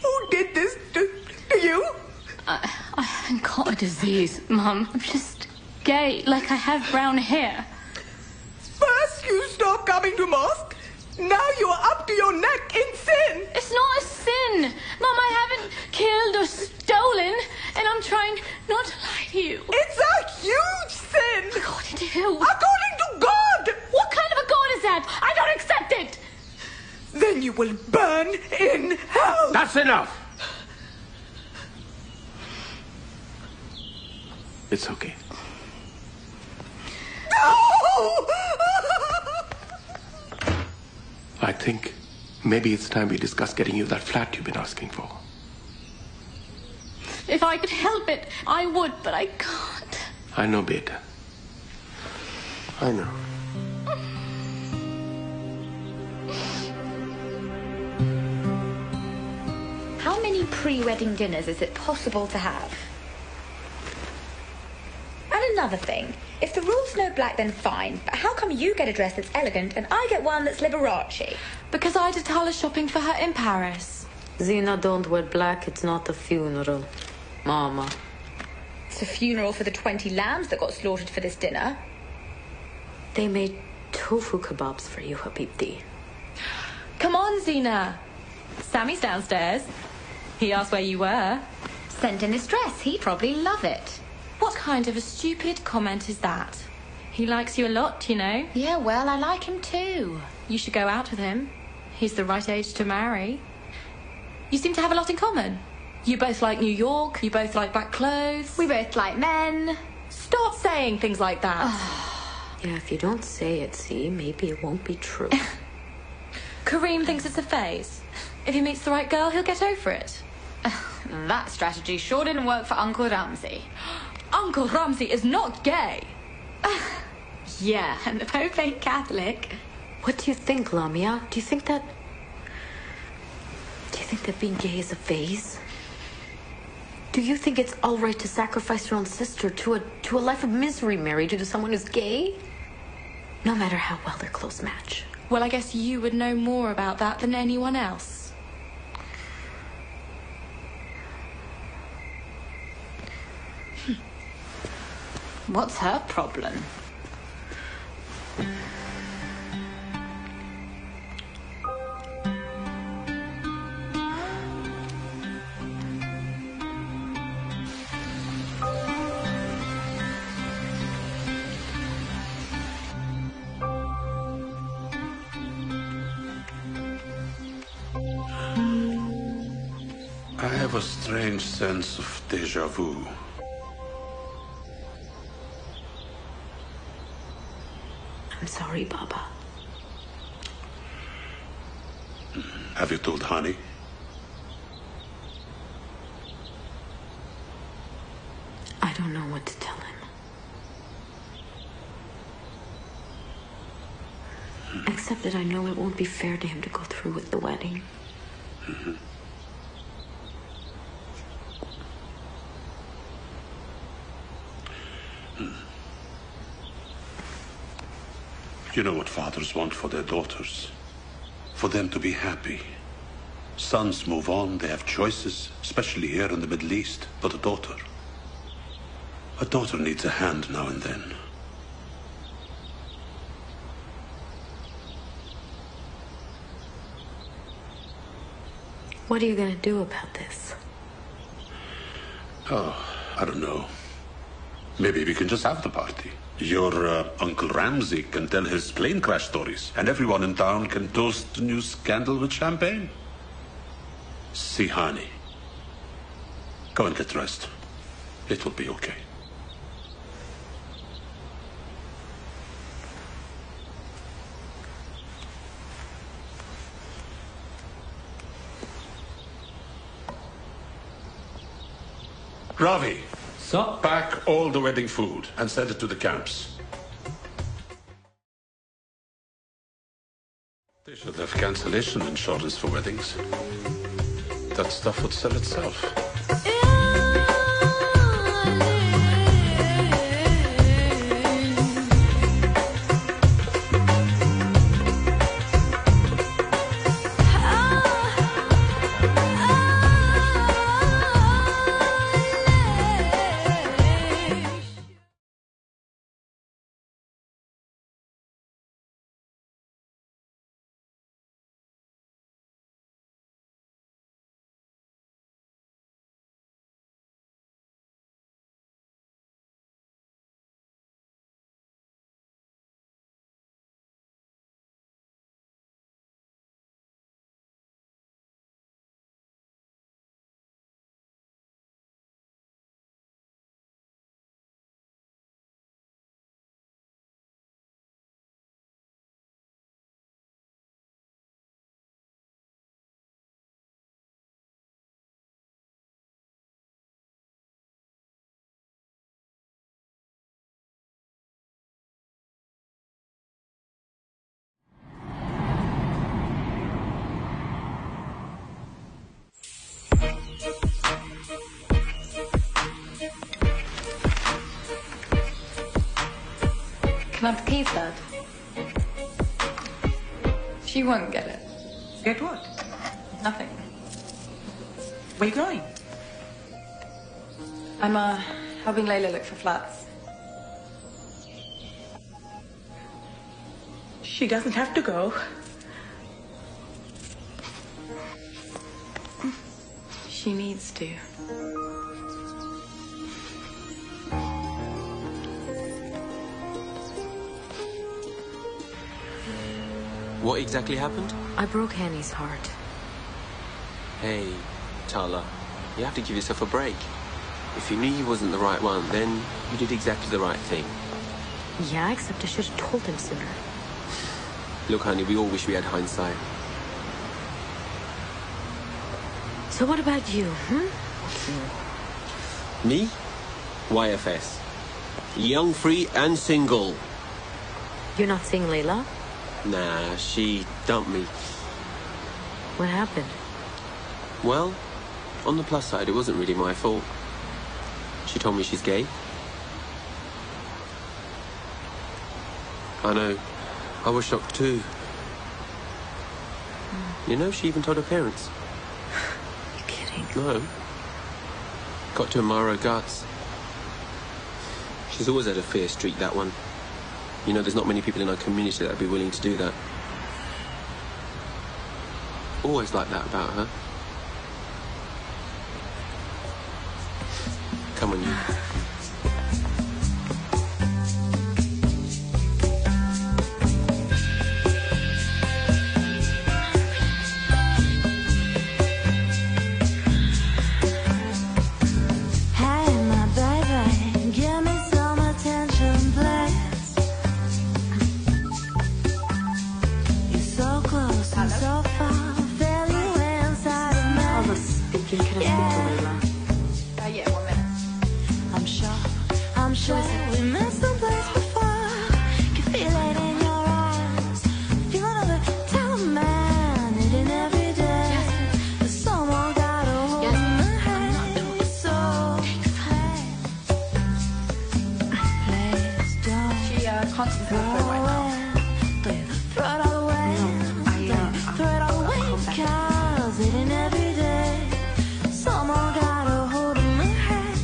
Who did this to you? I haven't got a disease, Mum. I'm just gay, like I have brown hair. First you stopped coming to mosque. Now you're up to your neck in sin. It's not a sin. Mum, I haven't killed or stolen, and I'm trying not to lie to you. It's a huge sin. According to who? According to God. What kind of a God is that? I don't accept it. Then you will burn in hell. That's enough. It's okay. No! I think maybe it's time we discuss getting you that flat you've been asking for. If I could help it, I would, but I can't. I know, beta. I know. How many pre-wedding dinners is it possible to have? And another thing, if the rule's no black, then fine. But how come you get a dress that's elegant and I get one that's Liberace? Because I did Tala shopping for her in Paris. Zina, don't wear black. It's not a funeral. Mama. It's a funeral for the 20 lambs that got slaughtered for this dinner. They made tofu kebabs for you, Habibti. Come on, Zina. Sammy's downstairs. He asked where you were. Sent in this dress. He'd probably love it. What kind of a stupid comment is that? He likes you a lot, you know. Yeah, well, I like him too. You should go out with him. He's the right age to marry. You seem to have a lot in common. You both like New York. You both like black clothes. We both like men. Stop saying things like that. Yeah, if you don't say it, see, maybe it won't be true. Kareem thinks it's a phase. If he meets the right girl, he'll get over it. That strategy sure didn't work for Uncle Ramsay. Uncle Ramsay is not gay. Yeah, and the Pope ain't Catholic. What do you think, Lamia? Do you think that being gay is a phase? Do you think it's all right to sacrifice your own sister to a life of misery married to someone who's gay? No matter how well their clothes match. Well, I guess you would know more about that than anyone else. What's her problem? I have a strange sense of déjà vu. I'm sorry, Baba. Have you told Honey? don't know what to tell him. Except that I know it won't be fair to him to go through with the wedding. Mm-hmm. You know what fathers want for their daughters? For them to be happy. Sons move on, they have choices, especially here in the Middle East. But a daughter needs a hand now and then. What are you going to do about this? Oh, I don't know. Maybe we can just have the party. Your Uncle Ramsey can tell his plane crash stories, and everyone in town can toast the new scandal with champagne. See, honey. Go and get dressed. It will be okay. Ravi, pack all the wedding food and send it to the camps. They should have cancellation insurance for weddings. That stuff would sell itself. Can I have the keys, Dad? She won't get it. Get what? Nothing. Where are you going? I'm helping Layla look for flats. She doesn't have to go. She needs to. What exactly happened? I broke Hanny's heart. Hey, Tala, you have to give yourself a break. If you knew he wasn't the right one, then you did exactly the right thing. Yeah, except I should have told him sooner. Look, honey, we all wish we had hindsight. So what about you, Me? YFS. Young, free, and single. You're not seeing Layla? Nah, she dumped me. What happened? Well, on the plus side, it wasn't really my fault. She told me she's gay. I know. I was shocked too. You know, she even told her parents. You're kidding. No. Got to admire her guts. She's always had a fair streak, that one. You know, there's not many people in our community that'd be willing to do that. Always like that about her. Come on, you. I'm sure we met someplace before. Can feel it in your eyes. Feeling of it, tell a man it in every day. But someone got a hold of my hand. So please don't. She can't see the phone right now. Throw it all away. Throw it all away. 'Cause it in every day. Someone got a hold of my hand.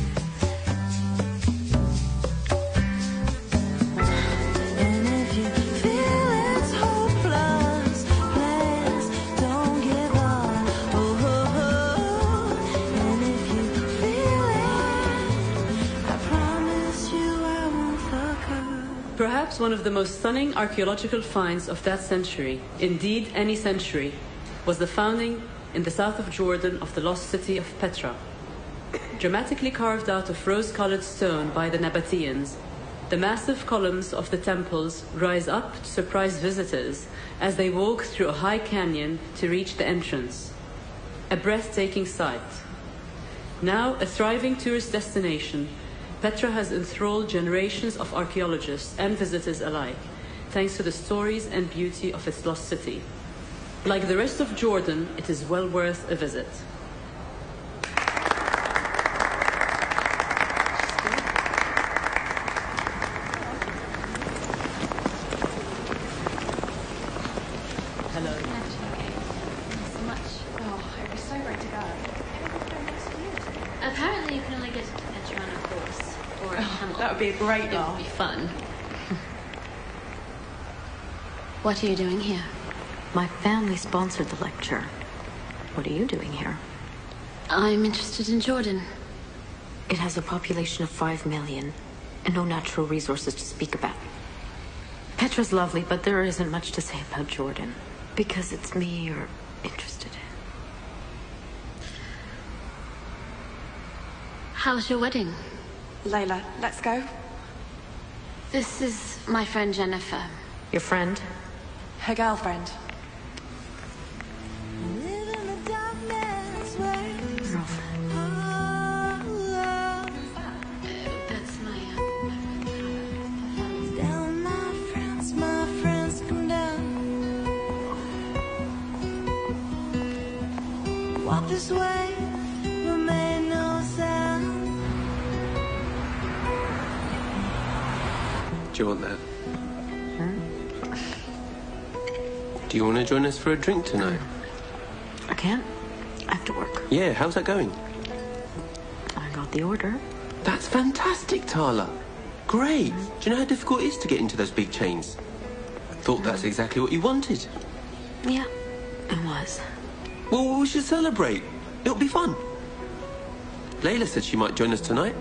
And if you feel it's hopeless, please don't give up. Oh, oh, oh. And if you feel it, I promise you I won't fuck her. Perhaps one of the most stunning archaeological finds of that century, indeed any century, was the founding in the south of Jordan of the lost city of Petra. Dramatically carved out of rose-colored stone by the Nabateans, the massive columns of the temples rise up to surprise visitors as they walk through a high canyon to reach the entrance. A breathtaking sight. Now a thriving tourist destination, Petra has enthralled generations of archaeologists and visitors alike, thanks to the stories and beauty of its lost city. Like the rest of Jordan, it is well worth a visit. Hello. Thanks so much. Oh, I'd be so ready to go. Apparently you can only get to Petra on a horse or a camel. That would be a great It laugh. would be fun. What are you doing here? My family sponsored the lecture. What are you doing here? I'm interested in Jordan. It has a population of 5 million and no natural resources to speak about. Petra's lovely, but there isn't much to say about Jordan because it's me you're interested in. How's your wedding? Layla, let's go. This is my friend Jennifer. Your friend? Her girlfriend. That's my Down, my friends, come down. Walk this way, but made no sound. Do you want that? Do you want to join us for a drink tonight? I can't. I have to work. Yeah, how's that going? I got the order. That's fantastic, Tala. Great. Do you know how difficult it is to get into those big chains? Thought that's exactly what you wanted. Yeah, it was. Well, we should celebrate. It'll be fun. Layla said she might join us tonight.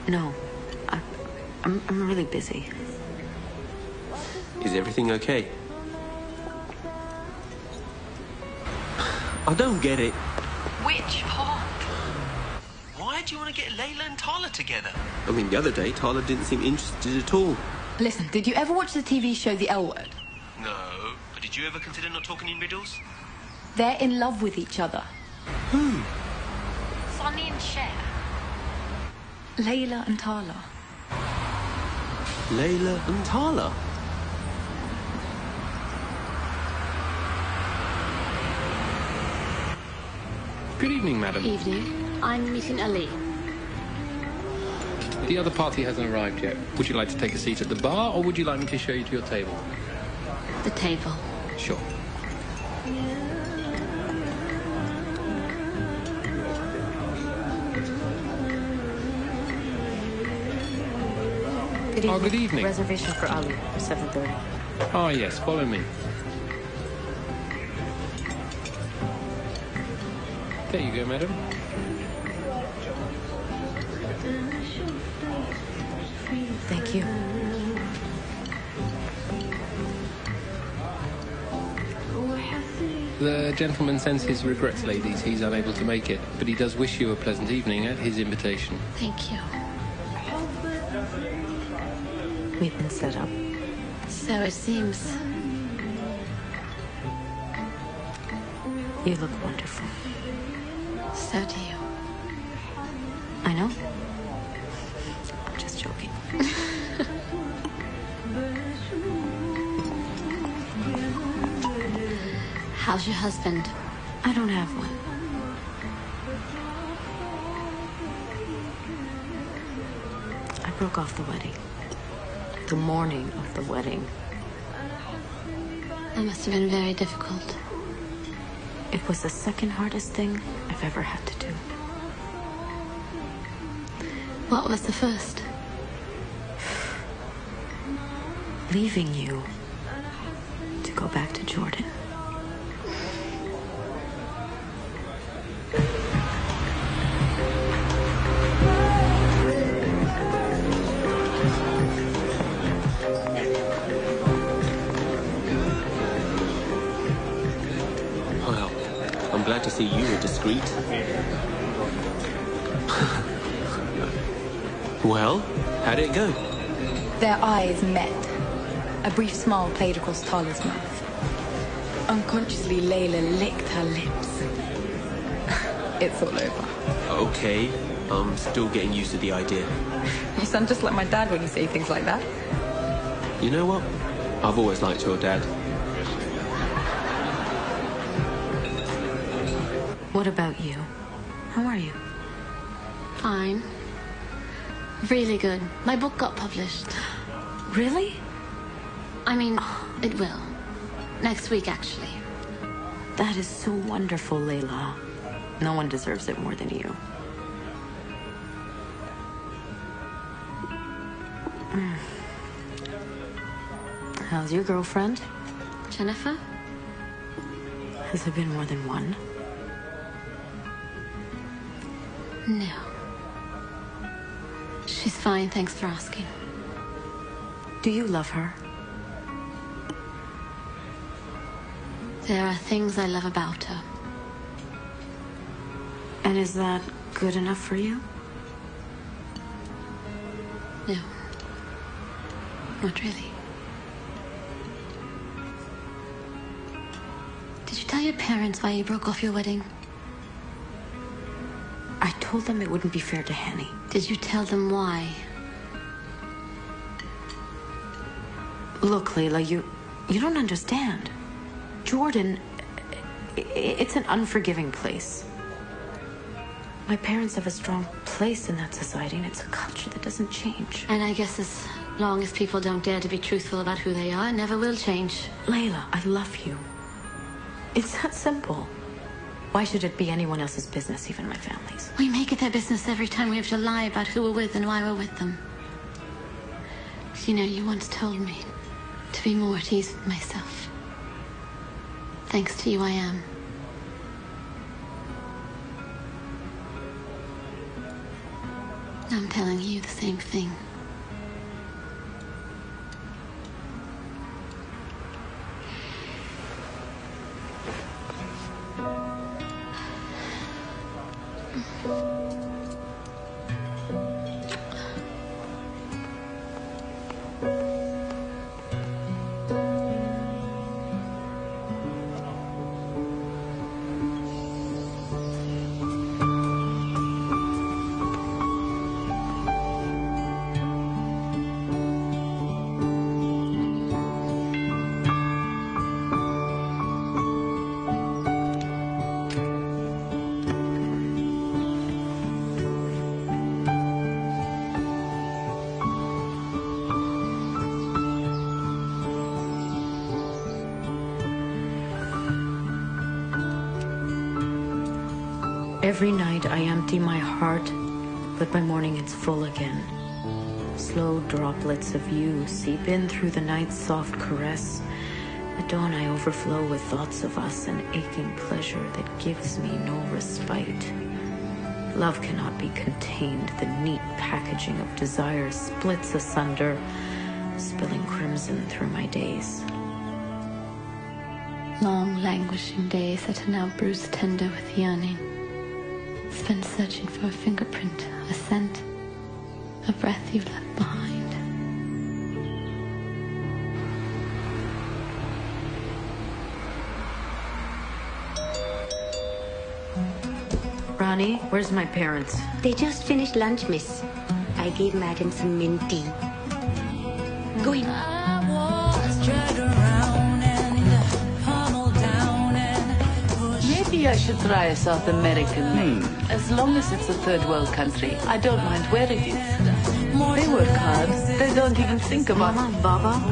No, I'm really busy. Is everything okay? I don't get it. Which part? Why do you want to get Layla and Tala together? I mean, the other day, Tala didn't seem interested at all. Listen, did you ever watch the TV show The L Word? No, but did you ever consider not talking in riddles? They're in love with each other. Who? Sonny and Cher. Layla and Tala. Layla and Tala? Good evening, madam. Evening. I'm meeting Ali. The other party hasn't arrived yet. Would you like to take a seat at the bar, or would you like me to show you to your table? The table. Sure. Good evening. Oh, good evening. Reservation for Ali, 7:30. Ah, yes, follow me. There you go, madam. Thank you. The gentleman sends his regrets, ladies. He's unable to make it, but he does wish you a pleasant evening at his invitation. Thank you. We've been set up. So it seems. You look wonderful. So do you. How's your husband? I don't have one. I broke off the wedding. The morning of the wedding. That must have been very difficult. It was the second hardest thing I've ever had to do. What was the first? Leaving you to go back to Jordan. Well, I'm glad to see you were discreet. Well, how did it go? Their eyes met. A brief smile played across Tala's mouth. Unconsciously, Layla licked her lips. It's all over. Okay, I'm still getting used to the idea. You sound just like my dad when you say things like that. You know what? I've always liked your dad. What about you? How are you? Fine. Really good. My book got published. Really? I mean, it will. Next week, actually. That is so wonderful, Layla. No one deserves it more than you. How's your girlfriend? Jennifer? Has there been more than one? No. She's fine, thanks for asking. Do you love her? There are things I love about her. And is that good enough for you? No. Not really. Did you tell your parents why you broke off your wedding? I told them it wouldn't be fair to Henny. Did you tell them why? Look, Layla, you don't understand. Jordan, it's an unforgiving place. My parents have a strong place in that society, and it's a culture that doesn't change. And I guess as long as people don't dare to be truthful about who they are, it never will change. Layla, I love you. It's that simple. Why should it be anyone else's business, even my family's? We make it their business every time we have to lie about who we're with and why we're with them. You know, you once told me to be more at ease with myself. Thanks to you, I am. I'm telling you the same thing. Every night I empty my heart, but by morning it's full again. Slow droplets of you seep in through the night's soft caress. At dawn I overflow with thoughts of us, an aching pleasure that gives me no respite. Love cannot be contained. The neat packaging of desire splits asunder, spilling crimson through my days. Long, languishing days that are now bruised tender with yearning. Spent searching for a fingerprint, a scent, a breath you left behind. Ronnie, where's my parents? They just finished lunch, miss. I gave Madam some mint tea. Go in. I was dragged around and pummeled down and Maybe I should try a South American name. As long as it's a third world country, I don't mind where it is. They work hard. They don't even think about... Mama, Baba,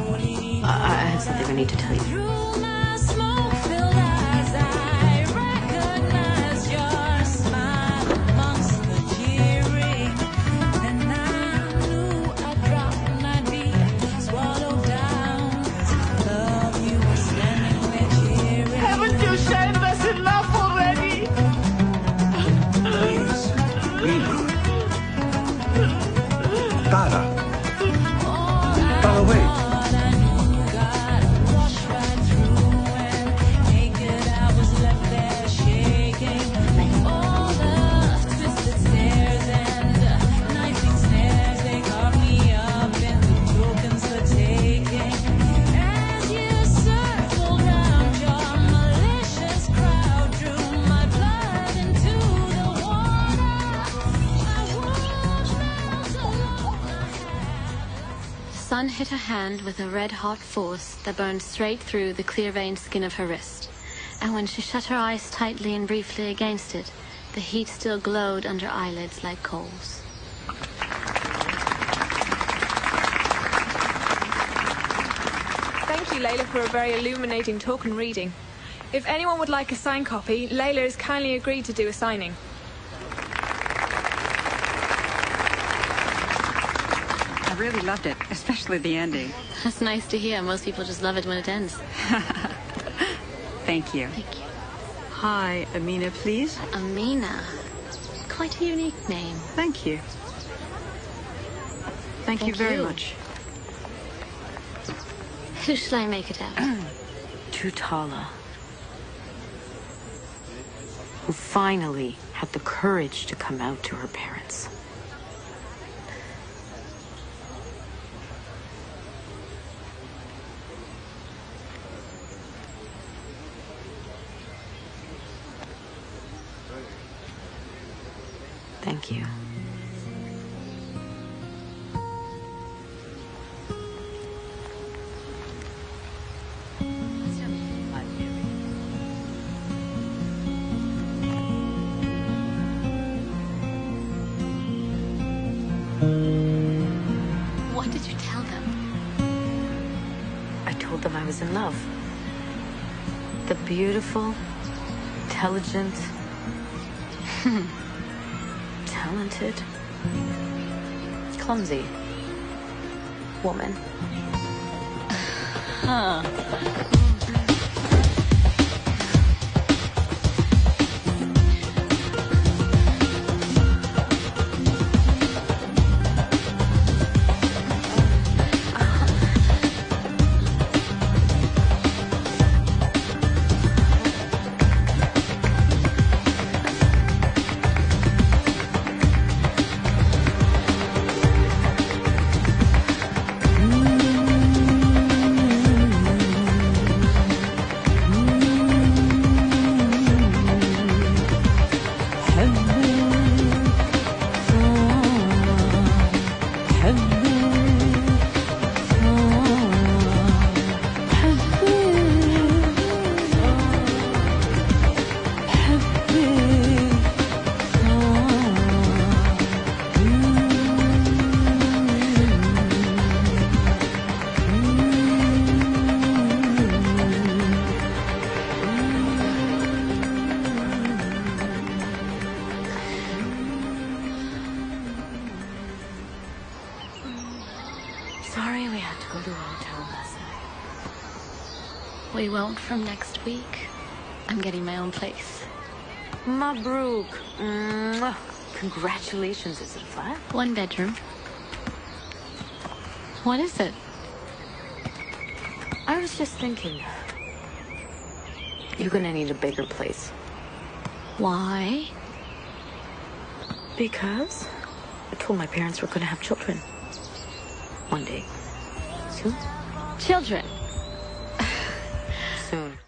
I have something I need to tell you. Haven't you shared us enough already? Tala. Tala, wait. The sun hit her hand with a red-hot force that burned straight through the clear-veined skin of her wrist. And when she shut her eyes tightly and briefly against it, the heat still glowed under eyelids like coals. Thank you, Layla, for a very illuminating talk and reading. If anyone would like a signed copy, Layla has kindly agreed to do a signing. I really loved it, especially the ending. That's nice to hear. Most people just love it when it ends. Thank you. Thank you. Hi, Amina, please. Amina. Quite a unique name. Thank you. Thank you very much. Who shall I make it out? To Tala, who finally had the courage to come out to her parents. Thank you. What did you tell them? I told them I was in love. The beautiful, intelligent, talented, clumsy woman. Huh. Sorry we had to go to a hotel last night. We won't from next week. I'm getting my own place. Mabruk. Mwah. Congratulations. Is it flat? 1 bedroom. What is it? I was just thinking. You're gonna need a bigger place. Why? Because I told my parents we're gonna have children. One day. Soon? Children. Soon.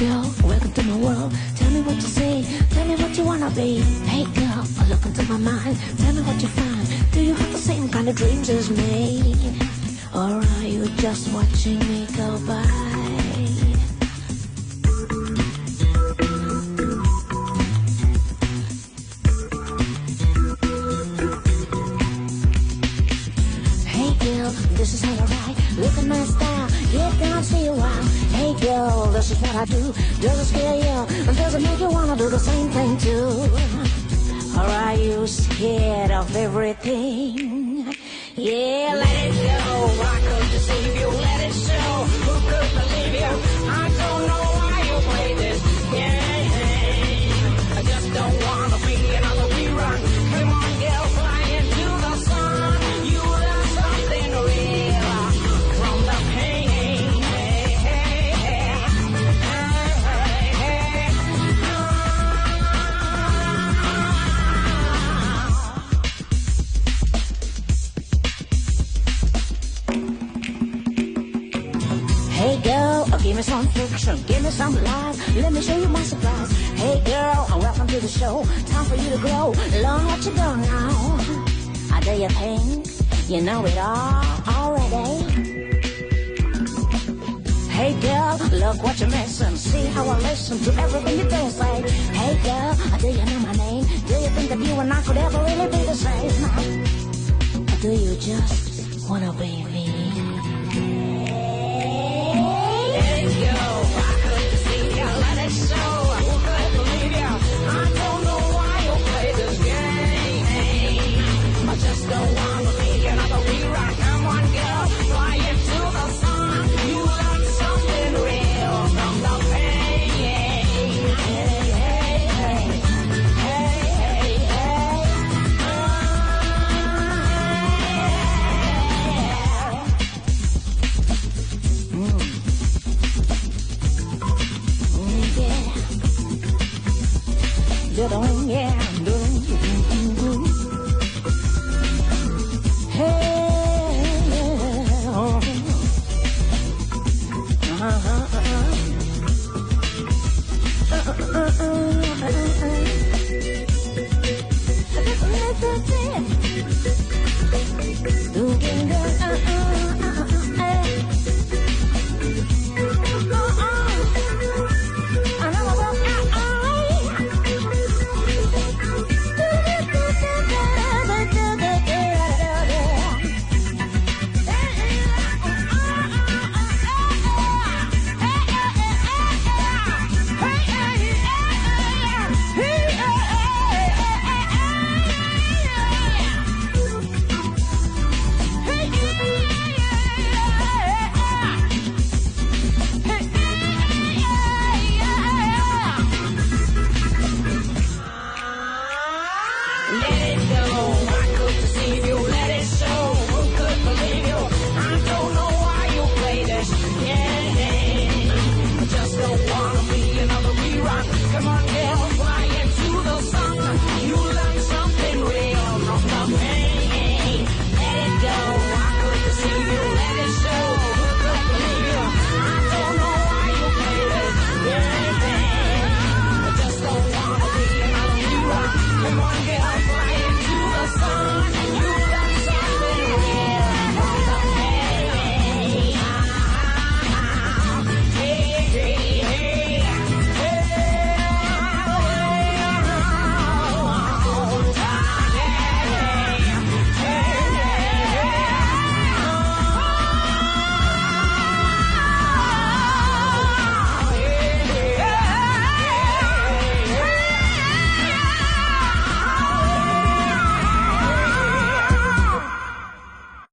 girl, welcome to my world. Tell me what you see, tell me what you wanna be. Hey girl, look into my mind. Tell me what you find. Do you have the same kind of dreams as me? Or are you just watching me go by? This is not alright. Look at my style. Get down, see a while. Hey girl, this is what I do. Does it scare you? And does it make you wanna do the same thing too? Or are you scared of everything? Yeah, let it go. Why could deceive you? Let it show. Who could believe you? I don't know why you play this game. I just don't wanna be another rerun. Come on, girl, fly into the sun. You learn something real from the pain. Hey girl, give me some fiction, give me some lies. Let me show you my surprise. Hey girl, welcome to the show. Time for you to grow. Learn what you don't know. Do you think you know it all already? Hey girl, look what you're missing. See how I listen to everything you do say. Hey girl, do you know my name? Do you think that you and I could ever really be the same? Or do you just wanna be me? Let it go. I could deceive you. Let it show. Who could believe you? I don't know why you play this game. I just don't wanna be another rerun. Come on, girl, fly into the sun. You learn something real from the pain. Hey, hey, hey, hey, hey, hey. Yeah. Let it go. I could deceive you.